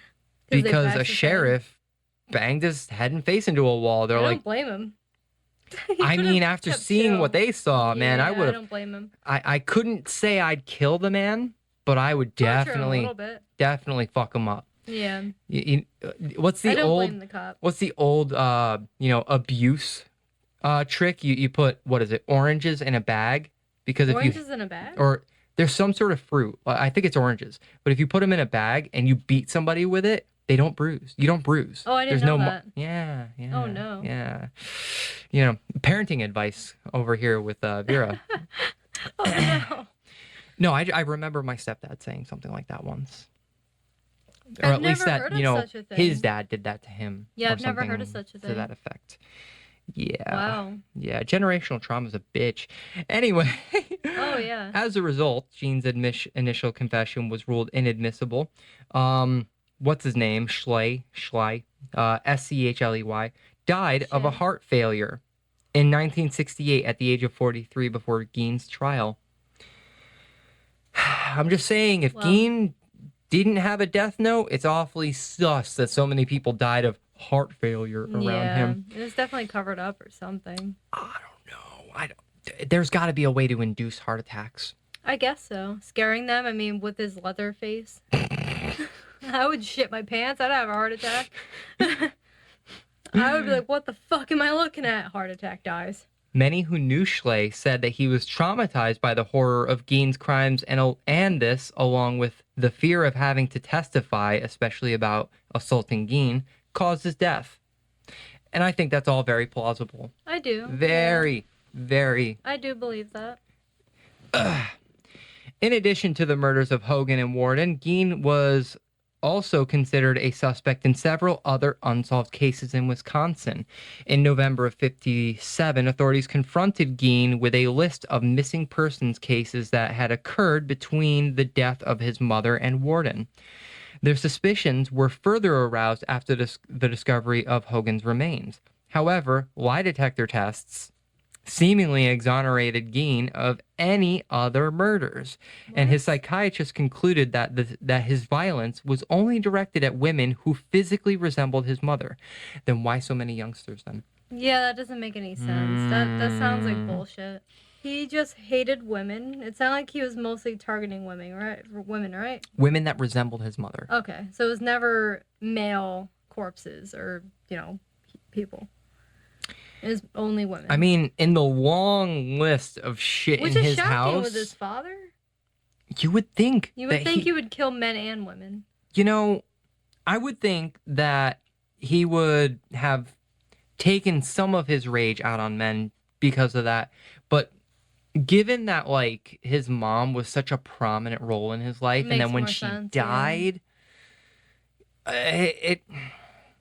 a sheriff banged his head and face into a wall. They're I like, don't blame him. I mean, after seeing what they saw, man, I would have. I don't blame him. I couldn't say I'd kill the man, but I would definitely fuck him up. Yeah. What's the I don't old? blame the cop. What's the old abuse trick? You put, what is it, oranges in a bag? Because oranges in a bag? Or there's some sort of fruit. I think it's oranges. But if you put them in a bag and you beat somebody with it, they don't bruise. You don't bruise. Oh, I didn't know that. Yeah. Oh, no. Yeah. Parenting advice over here with Vera. Oh, no. No, I remember my stepdad saying something like that once. Or I've at least never that, heard of such a thing. his dad did that to him. Yeah, or I've never heard of something such a thing. to that effect. Yeah. Wow. Yeah, generational trauma is a bitch. Anyway. Oh, yeah. As a result, Gein's initial confession was ruled inadmissible. What's his name? Schley, Schley, died of a heart failure in 1968 at the age of 43 before Gein's trial. I'm just saying, if Gein didn't have a death note, it's awfully sus that so many people died of heart failure around him. It was definitely covered up or something. I don't know. There's got to be a way to induce heart attacks. I guess so. Scaring them, I mean, with his leather face. I would shit my pants. I'd have a heart attack. I would be like, what the fuck am I looking at? Heart attack, dies. Many who knew Schley said that he was traumatized by the horror of Gein's crimes, and this, along with the fear of having to testify, especially about assaulting Gein, caused his death. And I think that's all very plausible. I do. Very. I do believe that. In addition to the murders of Hogan and Warden, Gein was also considered a suspect in several other unsolved cases in Wisconsin. In November of 57, authorities confronted Gein with a list of missing persons cases that had occurred between the death of his mother and Warden. Their suspicions were further aroused after the discovery of Hogan's remains. However, lie detector tests seemingly exonerated Gein of any other murders, and his psychiatrist concluded that his violence was only directed at women who physically resembled his mother. Then why so many youngsters then? Yeah, that doesn't make any sense. That sounds like bullshit. He just hated women. It sounded like he was mostly targeting women, right? Women that resembled his mother. Okay, so it was never male corpses or, people. It was only women. I mean, in the long list of shit in his house... Which is shocking with his father. You would think... he would kill men and women. I would think that he would have taken some of his rage out on men because of that. But given that, like, his mom was such a prominent role in his life, and then when she died...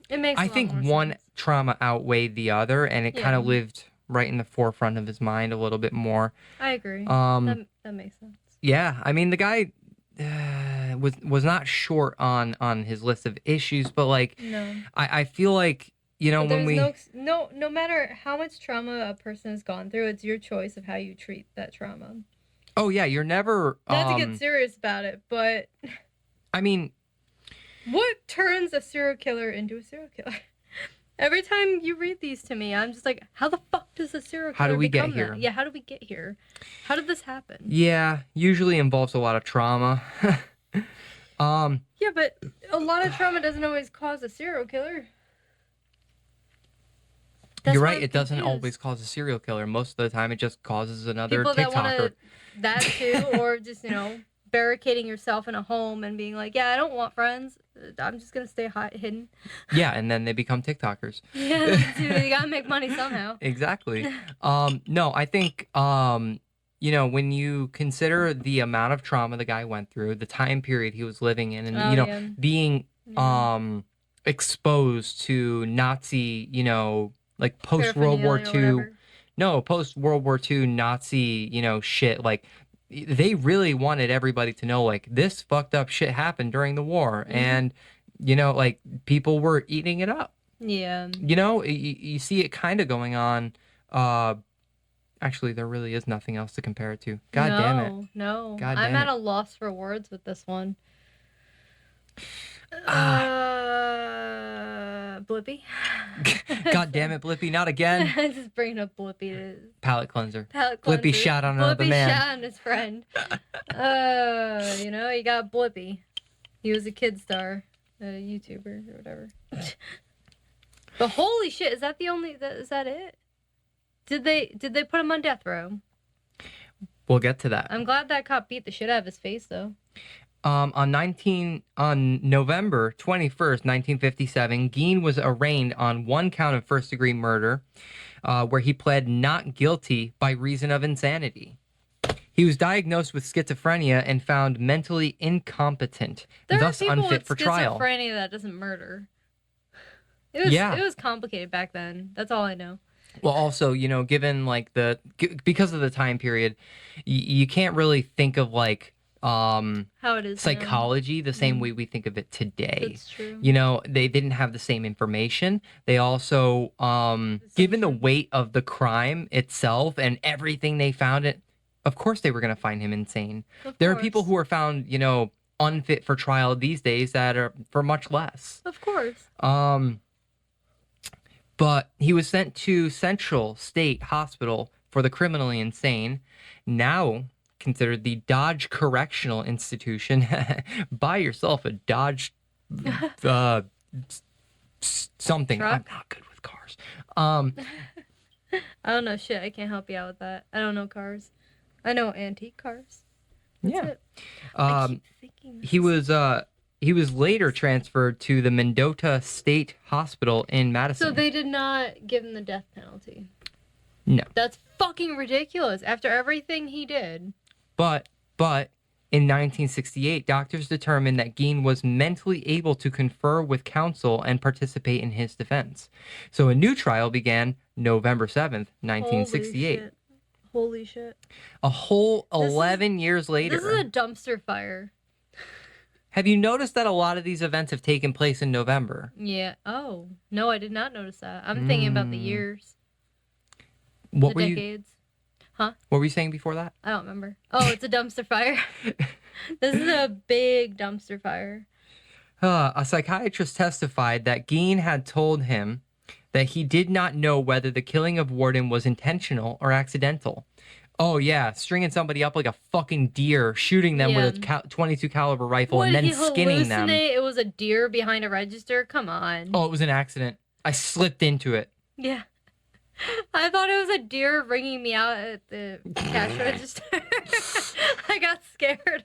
It makes I think one sense. Trauma outweighed the other, and it kind of lived right in the forefront of his mind a little bit more. I agree. That makes sense. Yeah, I mean, the guy was not short on his list of issues, but like, no. I feel like when we no matter how much trauma a person has gone through, it's your choice of how you treat that trauma. Oh yeah, you're never not to get serious about it, but I mean. What turns a serial killer into a serial killer? Every time you read these to me, I'm just like, how the fuck does a serial killer How do we get here? That? Yeah, how do we get here? How did this happen? Yeah, usually involves a lot of trauma. Yeah, but a lot of trauma doesn't always cause a serial killer. You're right, it doesn't always cause a serial killer. Most of the time, it just causes another People TikToker. That too, or just, barricading yourself in a home and being like, yeah, I don't want friends. I'm just going to stay hidden. Yeah, and then they become TikTokers. Yeah, dude, you got to make money somehow. Exactly. No, I think, when you consider the amount of trauma the guy went through, the time period he was living in, and, being exposed to Nazi, like post-World War II. No, post-World War II Nazi, shit, like, they really wanted everybody to know, like, this fucked up shit happened during the war. Mm-hmm. And, like, people were eating it up. Yeah. You see it kind of going on. Actually, there really is nothing else to compare it to. God damn it. No. God I'm damn at a loss for words with this one. Blippi. God damn it, Blippi, not again. Just bringing up Blippi. Palate cleanser. Blippi shot on another man. Blippi shot on his friend. You got Blippi. He was a kid star, a YouTuber or whatever. But holy shit, is that it? Did they put him on death row? We'll get to that. I'm glad that cop beat the shit out of his face though. On November 21st, 1957, Gein was arraigned on one count of first-degree murder, where he pled not guilty by reason of insanity. He was diagnosed with schizophrenia and found mentally incompetent, thus unfit for trial. There are people with schizophrenia that doesn't murder. It was complicated back then. That's all I know. Well, also, given like because of the time period, you can't really think of like how it is psychology the same way we think of it today. That's true. They didn't have the same information. They also given the weight of the crime itself and everything they found, of course they were going to find him insane. There are people who are found unfit for trial these days that are for much less. Of course. But he was sent to Central State Hospital for the criminally insane, now considered the Dodge Correctional Institution. Buy yourself a Dodge something. Truck? I'm not good with cars. I don't know shit. I can't help you out with that. I don't know cars. I know antique cars. That's it. I keep thinking He was later transferred to the Mendota State Hospital in Madison. So they did not give him the death penalty. No. That's fucking ridiculous after everything he did. But In 1968, doctors determined that Gein was mentally able to confer with counsel and participate in his defense. So a new trial began November 7th, 1968. Holy shit. A whole 11 years later. This is a dumpster fire. Have you noticed that a lot of these events have taken place in November? Yeah. Oh, no, I did not notice that. I'm thinking about the years. What the were decades. Huh? What were you saying before that? I don't remember. Oh, it's a dumpster fire. This is a big dumpster fire. A psychiatrist testified that Gein had told him that he did not know whether the killing of Warden was intentional or accidental. Oh, yeah, stringing somebody up like a fucking deer, shooting them with a 22 caliber rifle, and then skinning them. It was a deer behind a register? Come on. Oh, it was an accident. I slipped into it. Yeah. I thought it was a deer ringing me out at the cash register. I got scared.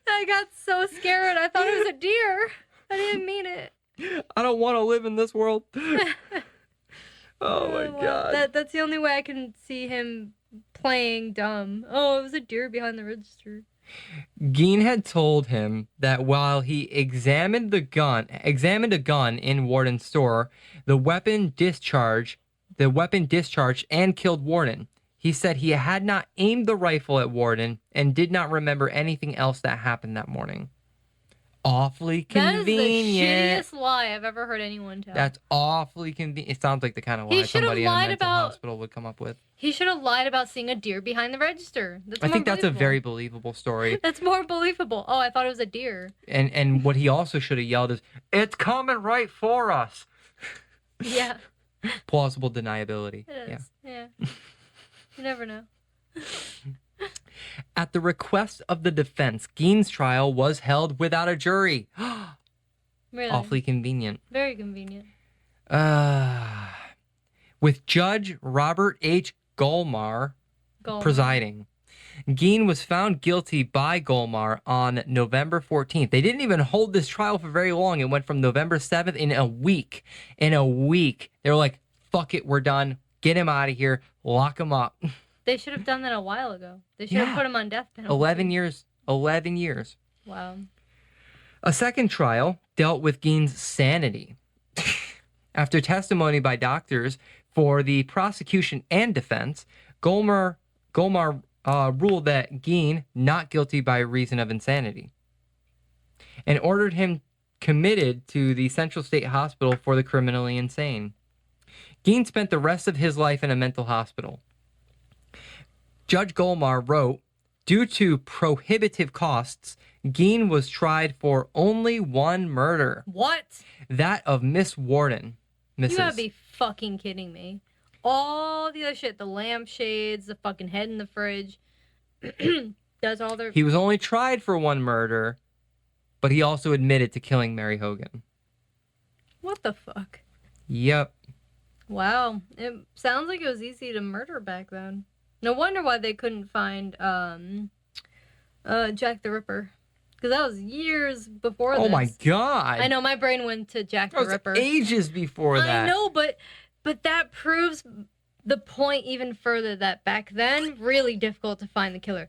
I got so scared. I thought it was a deer. I didn't mean it. I don't want to live in this world. Oh my God. That's the only way I can see him playing dumb. Oh, it was a deer behind the register. Gein had told him that while he examined a gun in Warden's store, the weapon discharged and killed Warden. He said he had not aimed the rifle at Warden and did not remember anything else that happened that morning. Awfully convenient. That is the shittiest lie I've ever heard anyone tell. That's awfully convenient. It sounds like the kind of lie somebody in a mental hospital would come up with. He should have lied about seeing a deer behind the register. I think that's a very believable story. That's more believable. Oh, I thought it was a deer. And what he also should have yelled is, "It's coming right for us." Yeah. Plausible deniability. It is. Yeah. You never know. At the request of the defense, Gein's trial was held without a jury. Really? Awfully convenient. Very convenient. With Judge Robert H. Golmar presiding. Gein was found guilty by Golmar on November 14th. They didn't even hold this trial for very long. It went from November 7th in a week. In a week. They were like, fuck it, we're done. Get him out of here. Lock him up. They should have done that a while ago. They should have put him on death penalty. 11 years. 11 years. Wow. A second trial dealt with Gein's sanity. After testimony by doctors for the prosecution and defense, Golmar ruled that Gein not guilty by reason of insanity and ordered him committed to the Central State Hospital for the criminally insane. Gein spent the rest of his life in a mental hospital. Judge Golmar wrote, due to prohibitive costs, Gein was tried for only one murder. What? That of Miss Warden. Mrs. You gotta be fucking kidding me. All the other shit, the lampshades, the fucking head in the fridge. That's all their... He was only tried for one murder, but he also admitted to killing Mary Hogan. What the fuck? Yep. Wow. It sounds like it was easy to murder back then. No wonder why they couldn't find Jack the Ripper. Because that was years before this. Oh my God. I know, my brain went to Jack the Ripper. Ages before that. I know, but that proves the point even further that back then, really difficult to find the killer.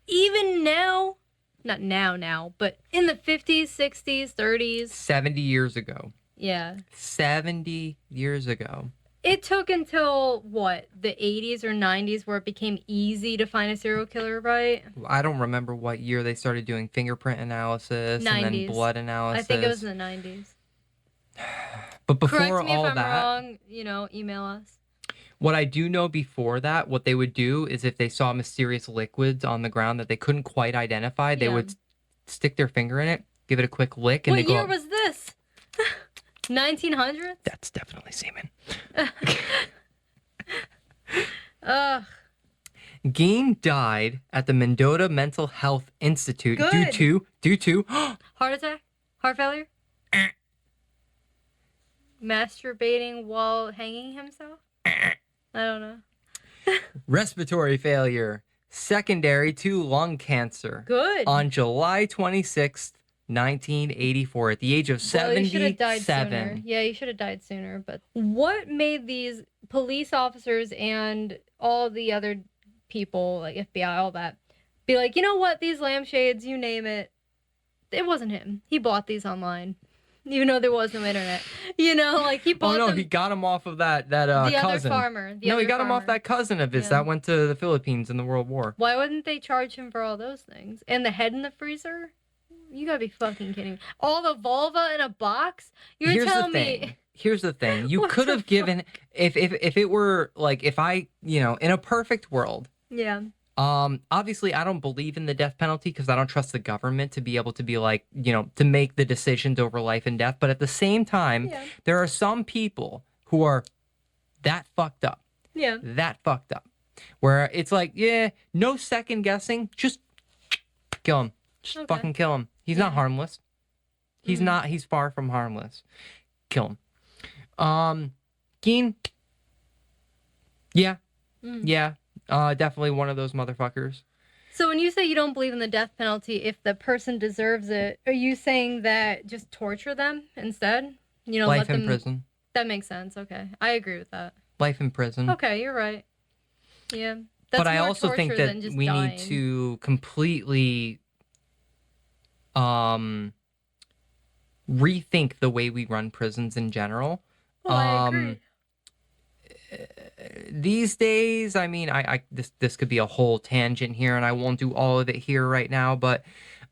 Even now, not now, but in the 50s, 60s, 30s. 70 years ago. Yeah. 70 years ago. It took until, what, the 80s or 90s where it became easy to find a serial killer, right? I don't remember what year they started doing fingerprint analysis 90s. And then blood analysis. I think it was in the 90s. But before Correct me all if I'm that, wrong, email us. What I do know before that, what they would do is if they saw mysterious liquids on the ground that they couldn't quite identify, they would stick their finger in it, give it a quick lick, and what year was this? 1900s? That's definitely semen. Ugh. Gein died at the Mendota Mental Health Institute due to heart attack? Heart failure? Masturbating while hanging himself? I don't know. respiratory failure, secondary to lung cancer. Good. On July 26th, 1984, at the age of 77. He should have died sooner. Yeah, he should have died sooner. But what made these police officers and all the other people, like FBI, all that, be like, you know what, these lampshades, you name it, it wasn't him. He bought these online, even though there was no internet. You know, like he bought Oh no, them. he got him off of that The cousin. other farmer. No, he got him off that cousin of his that went to the Philippines in the World War. Why wouldn't they charge him for all those things? And the head in the freezer? You gotta be fucking kidding me. All the vulva in a box? You're telling me. Here's the thing. You could have given if it were like if I, in a perfect world. Yeah. Obviously I don't believe in the death penalty because I don't trust the government to be able to be like, to make the decisions over life and death. But at the same time, there are some people who are that fucked up. Yeah. That fucked up. Where it's like, yeah, no second guessing, just kill him. Just fucking kill him. He's not harmless. He's not. He's far from harmless. Kill him. Gein. Yeah. Yeah. Definitely one of those motherfuckers. So when you say you don't believe in the death penalty, if the person deserves it, are you saying that just torture them instead? Life in prison. That makes sense. Okay. I agree with that. Life in prison. Okay, you're right. Yeah. That's but I more also think torture that than just we dying. need to completely rethink the way we run prisons in general. Well, I agree. These days, I mean, this could be a whole tangent here, and I won't do all of it here right now, but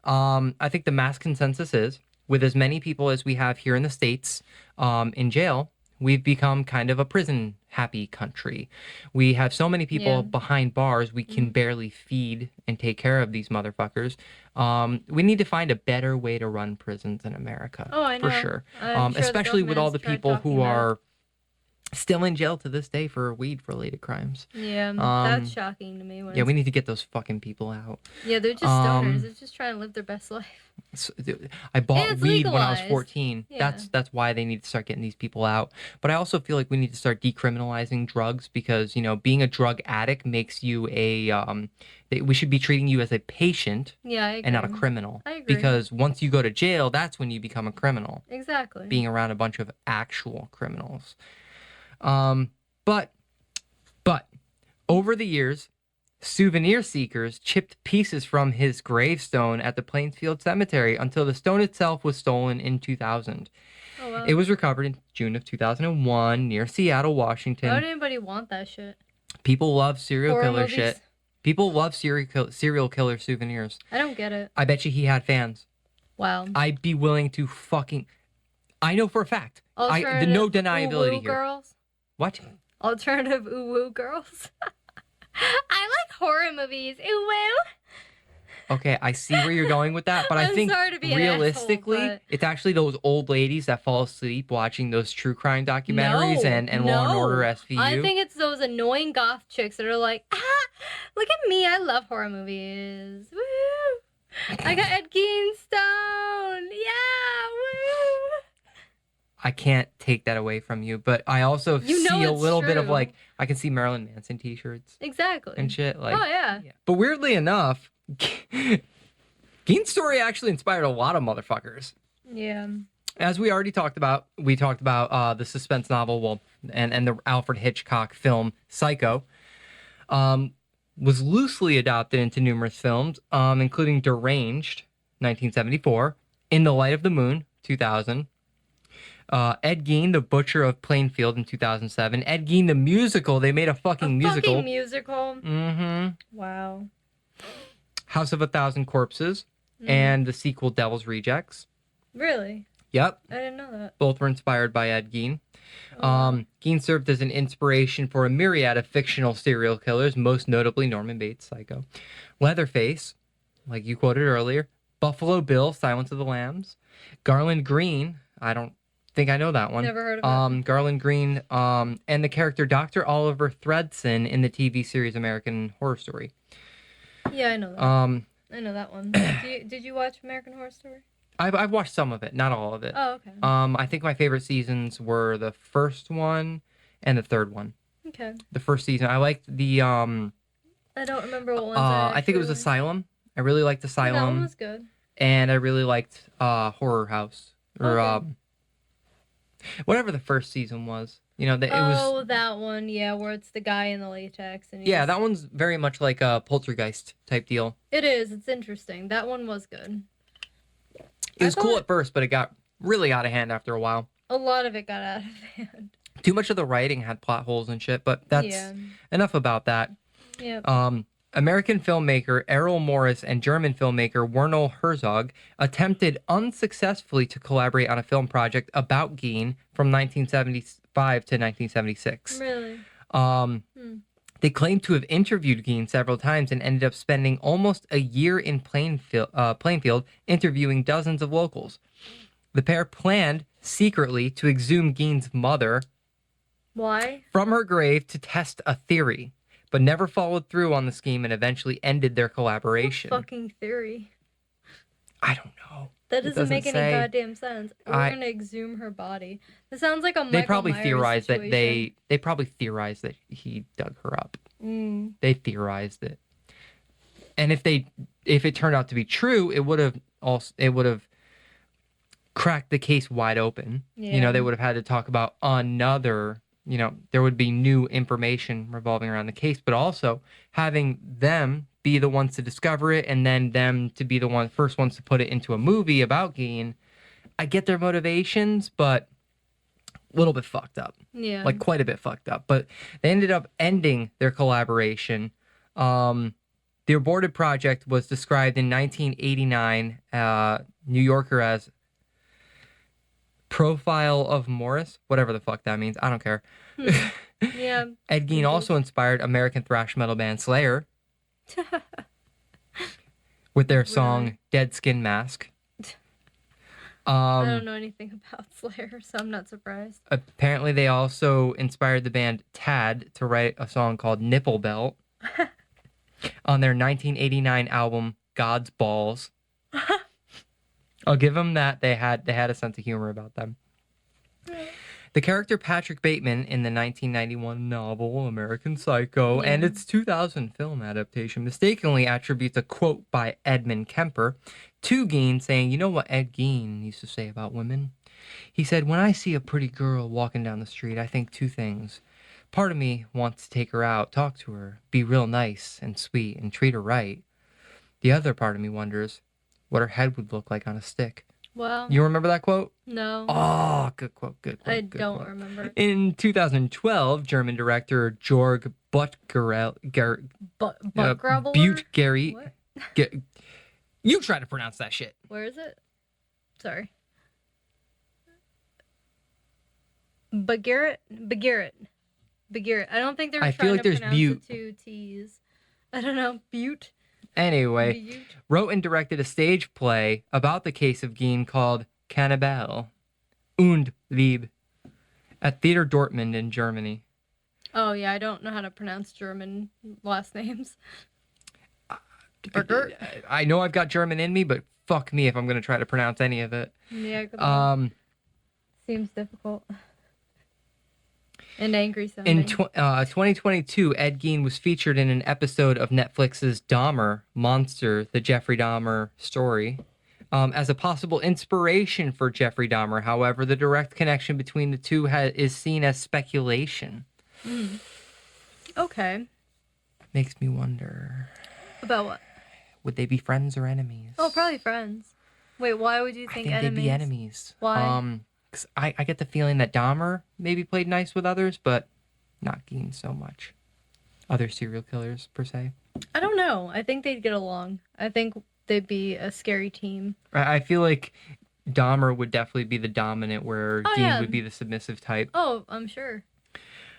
I think the mass consensus is, with as many people as we have here in the States in jail, we've become kind of a prison-happy country. We have so many people behind bars, we can barely feed and take care of these motherfuckers. We need to find a better way to run prisons in America. Oh, I know. For sure. I'm sure Especially with all the people who about are still in jail to this day for weed-related crimes. Yeah, that's shocking to me. We need to get those fucking people out. Yeah, they're just stoners. They're just trying to live their best life. I bought weed when I was 14. Yeah. That's why they need to start getting these people out. But I also feel like we need to start decriminalizing drugs because, being a drug addict makes you we should be treating you as a patient and not a criminal. I agree. Because once you go to jail, that's when you become a criminal. Exactly. Being around a bunch of actual criminals. But over the years, souvenir seekers chipped pieces from his gravestone at the Plainfield Cemetery until the stone itself was stolen in 2000. Oh, wow. It was recovered in June of 2001 near Seattle, Washington. Why would anybody want that shit? People love serial Horror killer movies? shit. People love serial killer souvenirs. I don't get it. I bet you he had fans. Wow. I'd be willing to fucking... I know for a fact. No deniability here. Girls? What? Alternative ooh-woo girls? I like horror movies. Ooh-woo. Okay, I see where you're going with that, but I think sorry to be an realistically, asshole, but... it's actually those old ladies that fall asleep watching those true crime documentaries and Law and Order SVU. I think it's those annoying goth chicks that are like, look at me, I love horror movies. Woo! I got Ed Gein stone. Yeah, woo! I can't take that away from you, but I also see a little bit of true. like, I can see Marilyn Manson t-shirts. Exactly. And shit. Like, oh, yeah. But weirdly enough, Gein's story actually inspired a lot of motherfuckers. Yeah. As we already talked about, the suspense novel, and the Alfred Hitchcock film Psycho, was loosely adopted into numerous films, including Deranged, 1974, In the Light of the Moon, 2000, Ed Gein, the Butcher of Plainfield in 2007, Ed Gein, the musical. They made a fucking musical. Fucking musical? Mm-hmm. Wow. House of a Thousand Corpses, and the sequel Devil's Rejects. Really? Yep. I didn't know that. Both were inspired by Ed Gein. Gein served as an inspiration for a myriad of fictional serial killers, most notably Norman Bates, Psycho, Leatherface, like you quoted earlier, Buffalo Bill, Silence of the Lambs, Garland Green, I don't think I know that one. Never heard of it. Garland Green, and the character Dr. Oliver Thredson in the TV series American Horror Story. Yeah, I know that. I know that one. Did you watch American Horror Story? I've watched some of it, not all of it. Oh, okay. I think my favorite seasons were the first one and the third one. Okay. The first season, I liked the I don't remember what ones. I think it was Asylum. I really liked Asylum. That one was good. And I really liked Horror House. Or Whatever the first season was. You know, it was. That one, yeah, where it's the guy in the latex. And Yeah, that one's very much like a Poltergeist type deal. It is. It's interesting. That one was good. It was cool at first, but it got really out of hand after a while. A lot of it got out of hand. Too much of the writing had plot holes and shit, but that's enough about that. Yeah. American filmmaker Errol Morris and German filmmaker Werner Herzog attempted unsuccessfully to collaborate on a film project about Gein from 1975 to 1976. Really? They claimed to have interviewed Gein several times and ended up spending almost a year in Plainfield interviewing dozens of locals. The pair planned secretly to exhume Gein's mother. Why? From her grave to test a theory, but never followed through on the scheme and eventually ended their collaboration. What fucking theory? I don't know. That doesn't make any goddamn sense. We're gonna exhume her body. This sounds like a Michael They probably Myers theorized situation. that they probably theorized that he dug her up. They theorized it, and if it turned out to be true, it would have cracked the case wide open. Yeah. You know, they would have had to talk about another. You know, there would be new information revolving around the case, but also having them be the ones to discover it and then them to be the first ones to put it into a movie about Gein. I get their motivations, but a little bit fucked up. Yeah. Like quite a bit fucked up. But they ended up ending their collaboration. The aborted project was described in 1989 New Yorker as Profile of Morris, whatever the fuck that means. I don't care. Yeah. Ed Gein also inspired American thrash metal band Slayer with their song Dead Skin Mask. I don't know anything about Slayer, so I'm not surprised. Apparently, they also inspired the band Tad to write a song called Nipple Belt on their 1989 album God's Balls. I'll give them that. They had a sense of humor about them. The character Patrick Bateman in the 1991 novel American Psycho and its 2000 film adaptation mistakenly attributes a quote by Edmund Kemper to Gein saying, "You know what Ed Gein used to say about women? He said, when I see a pretty girl walking down the street, I think two things. Part of me wants to take her out, talk to her, be real nice and sweet and treat her right. The other part of me wonders what her head would look like on a stick." Well, You remember that quote? no. Oh, good quote, good quote. I good don't quote. remember. In 2012, German director Georg Buttgereit, Butt Gary. What? You try to pronounce that shit. Where is it? Sorry. Begarrett. I don't think they're I trying feel like to there's pronounce Butte. the two T's. I don't know. Butte. Anyway, Butte. wrote and directed a stage play about the case of Gein called Cannibal und Liebe at Theater Dortmund in Germany. Oh yeah, I don't know how to pronounce German last names. I know I've got German in me, but fuck me if I'm going to try to pronounce any of it. Yeah. Good one. Seems difficult. And angry sounding. In 2022, Ed Gein was featured in an episode of Netflix's Dahmer Monster, the Jeffrey Dahmer story, as a possible inspiration for Jeffrey Dahmer. However, the direct connection between the two is seen as speculation. Okay. Makes me wonder. About what? Would they be friends or enemies? Oh, probably friends. Wait, why would you think I think enemies? they'd be enemies. Why? 'Cause I get the feeling that Dahmer maybe played nice with others, but not Gein so much. Other serial killers, per se. I don't know. I think they'd get along. I think they'd be a scary team. I feel like Dahmer would definitely be the dominant, where Gein yeah. would be the submissive type. Oh, I'm sure.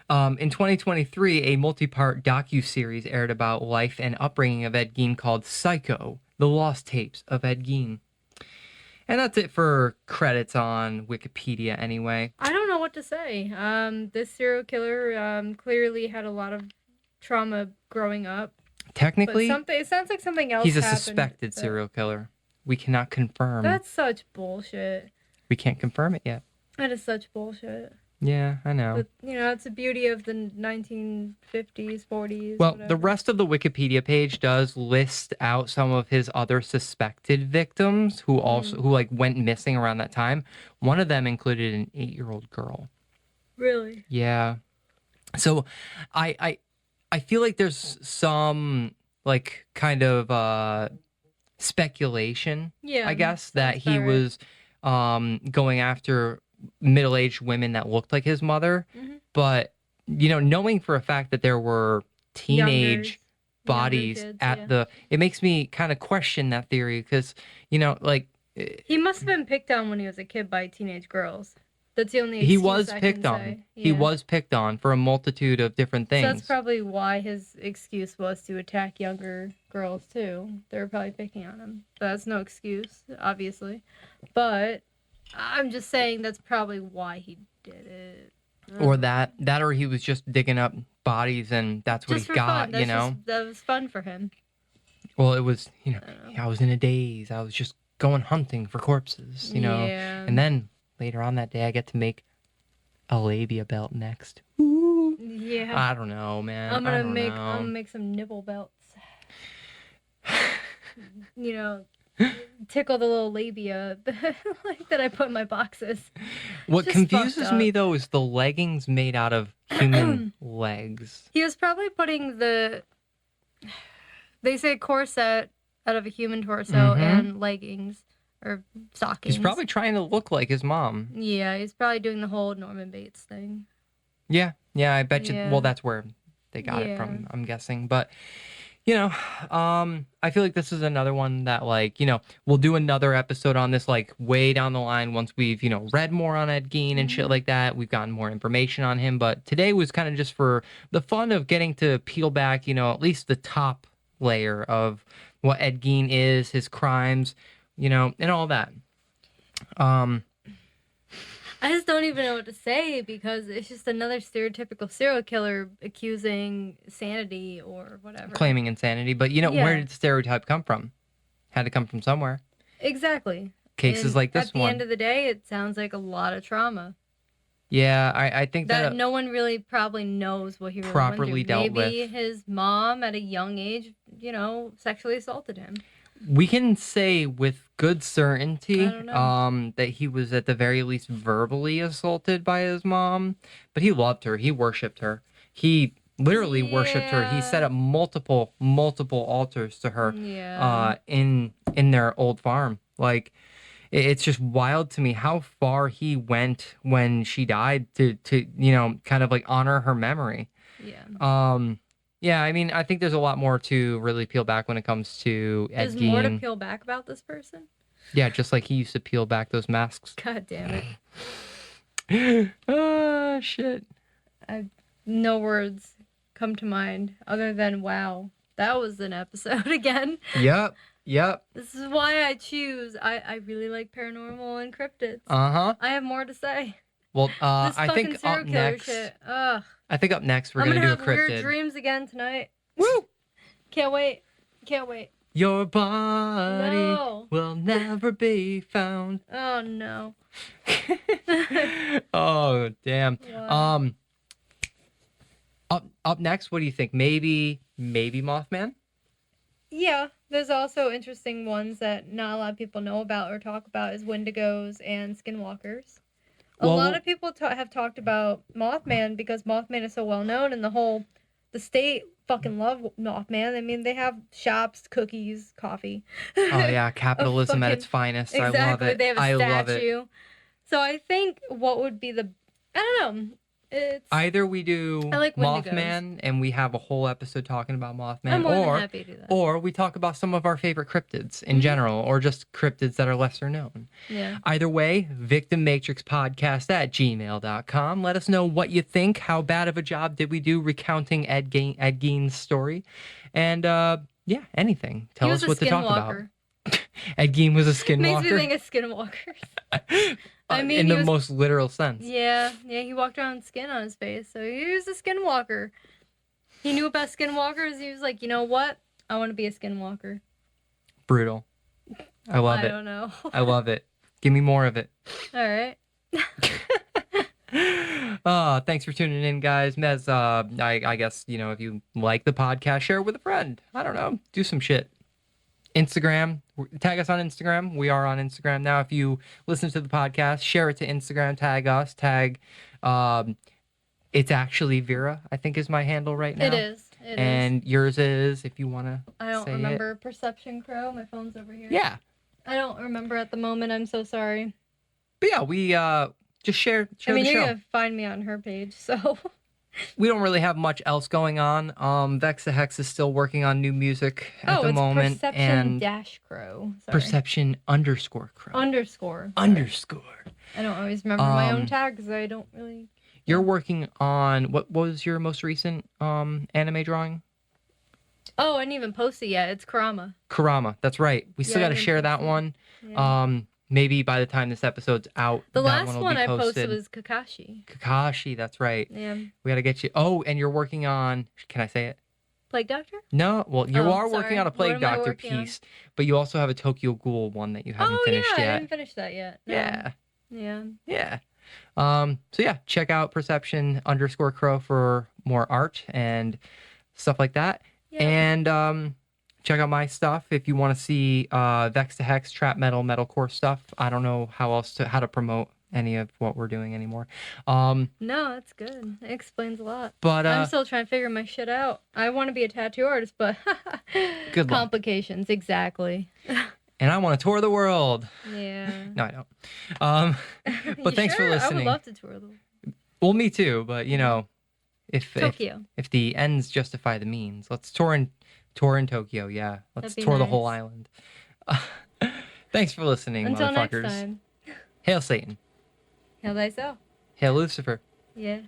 In 2023, a multi-part docu-series aired about life and upbringing of Ed Gein called Psycho, The Lost Tapes of Ed Gein. And that's it for credits on Wikipedia anyway. I don't know what to say. This serial killer clearly had a lot of trauma growing up. Technically, But it sounds like something else he's a happened suspected that- serial killer. We cannot confirm. That's such bullshit. We can't confirm it yet. That is such bullshit. Yeah, I know. But, it's the beauty of the 1950s, 40s, Well, whatever. the rest of the Wikipedia page does list out some of his other suspected victims who like went missing around that time. One of them included an 8-year-old girl. Really? Yeah. So I feel like there's some like kind of speculation, Yeah. I guess, that sounds he about right. was going after middle-aged women that looked like his mother. Mhm. But, knowing for a fact that there were teenage bodies kids, at yeah. it makes me kind of question that theory because, like, He must have been picked on when he was a kid by teenage girls. That's the only he excuse was I picked can on. say. He Yeah. was picked on for a multitude of different So that's things. probably why his excuse was to attack younger girls too. They were probably picking on him. That's no excuse, obviously. But I'm just saying that's probably why he did it. Or that or he was just digging up bodies and that's what Just he for got, fun. That was fun for him. Well, it was, I don't know. I was in a daze. I was just going hunting for corpses, Yeah. And then later on that day, I get to make a labia belt next. Ooh. Yeah. I don't know, man. I'm I gonna don't make know. some nipple belts. Tickle the little labia like that I put in my boxes. What Just confuses fucked me up. though is the leggings made out of human legs. He was probably putting they say corset out of a human torso and leggings or stockings. He's probably trying to look like his mom. Yeah, he's probably doing the whole Norman Bates thing. Yeah, I bet you. Yeah. Well, that's where they got it from, I'm guessing. But I feel like this is another one that, like, we'll do another episode on this, like, way down the line once we've, read more on Ed Gein and shit like that. We've gotten more information on him. But today was kind of just for the fun of getting to peel back, at least the top layer of what Ed Gein is, his crimes, and all that. I just don't even know what to say because it's just another stereotypical serial killer accusing sanity or whatever. Claiming insanity. But, where did the stereotype come from? Had to come from somewhere. Exactly. Cases like this one. At the end of the day, it sounds like a lot of trauma. Yeah, I think that no one really probably knows what he really properly went through. dealt Maybe with. his mom at a young age, sexually assaulted him. We can say with good certainty I don't know. that he was at the very least verbally assaulted by his mom, but he loved her. He worshipped her. He literally worshipped her. He set up multiple altars to her in their old farm. Like, it's just wild to me how far he went when she died to kind of like honor her memory. Yeah. Yeah, I mean, I think there's a lot more to really peel back when it comes to Ed Gein. There's more to peel back about this person? Yeah, just like he used to peel back those masks. God damn it. Oh, shit. No words come to mind other than, wow, that was an episode again. Yep. This is why I choose. I really like paranormal and cryptids. Uh-huh. I have more to say. Well, This I think fucking up serial next... shit. Ugh. I think up next we're going to do a I'm gonna have cryptid. weird dreams again tonight. Woo! Can't wait. Your body No. will never be found. Oh, no. Oh, damn. Wow. Up next, what do you think? Maybe Mothman? Yeah, there's also interesting ones that not a lot of people know about or talk about is Wendigos and Skinwalkers. A lot of people have talked about Mothman because Mothman is so well known and the state fucking love Mothman. I mean, they have shops, cookies, coffee. Oh yeah, capitalism at its finest. Exactly. I love it. They have a I statue. love it. So I think what would be I don't know. It's either we do I like Wendigos. Mothman and we have a whole episode talking about Mothman, I'm more than happy to do that. or we talk about some of our favorite cryptids in general, or just cryptids that are lesser known. Yeah. Either way, victimmatrixpodcast@gmail.com. Let us know what you think. How bad of a job did we do recounting Ed Gein's story? And yeah, anything. Tell us what to talk about. Ed Gein was a skinwalker. Makes me think of skinwalkers. I mean, in the most literal sense. Yeah, he walked around with skin on his face, so he was a skinwalker. He knew about skinwalkers. He was like, you know what? I want to be a skinwalker. Brutal. I love it. I don't know. I love it. Give me more of it. All right. Thanks for tuning in, guys. Mez, I guess, if you like the podcast, share it with a friend. I don't know. Do some shit. Instagram, tag us on Instagram. We are on Instagram now. If you listen to the podcast, share it to Instagram, tag us, it's actually Vera, I think is my handle right now. It is. And yours is, if you want to I don't say remember. Perception Crow. My phone's over here. Yeah. I don't remember at the moment. I'm so sorry. But yeah, we just share the show. You're going to find me on her page, so... We don't really have much else going on. Vex the Hex is still working on new music at the moment. Perception dash Crow. Sorry. Perception underscore Crow. Underscore. I don't always remember my own tags. I don't really... You're working on... What was your most recent anime drawing? Oh, I didn't even post it yet. It's Kurama. That's right. We still got to share that one. Yeah. Maybe by the time this episode's out, the last one I posted was Kakashi, that's right. Yeah. We got to get you. Oh, and you're working on, can I say it? Plague Doctor? No, well, you are working on a Plague Doctor piece, but you also have a Tokyo Ghoul one that you haven't finished yet. I didn't finish that yet. No. Yeah. So yeah, check out Perception underscore Crow for more art and stuff like that. Yeah. And check out my stuff if you want to see Vex to Hex, trap metal, metalcore stuff. I don't know how to promote any of what we're doing anymore. No, that's good. It explains a lot. But I'm still trying to figure my shit out. I want to be a tattoo artist, but good luck. Complications, exactly. And I want to tour the world. Yeah. No, I don't. But thanks for listening. I would love to tour the world. Well, me too. But if Tokyo. If the ends justify the means, let's tour in Tokyo. Yeah, let's tour the whole island. Thanks for listening, Until motherfuckers. Next time. Hail Satan. Hail thyself. Hail Lucifer. Yeah.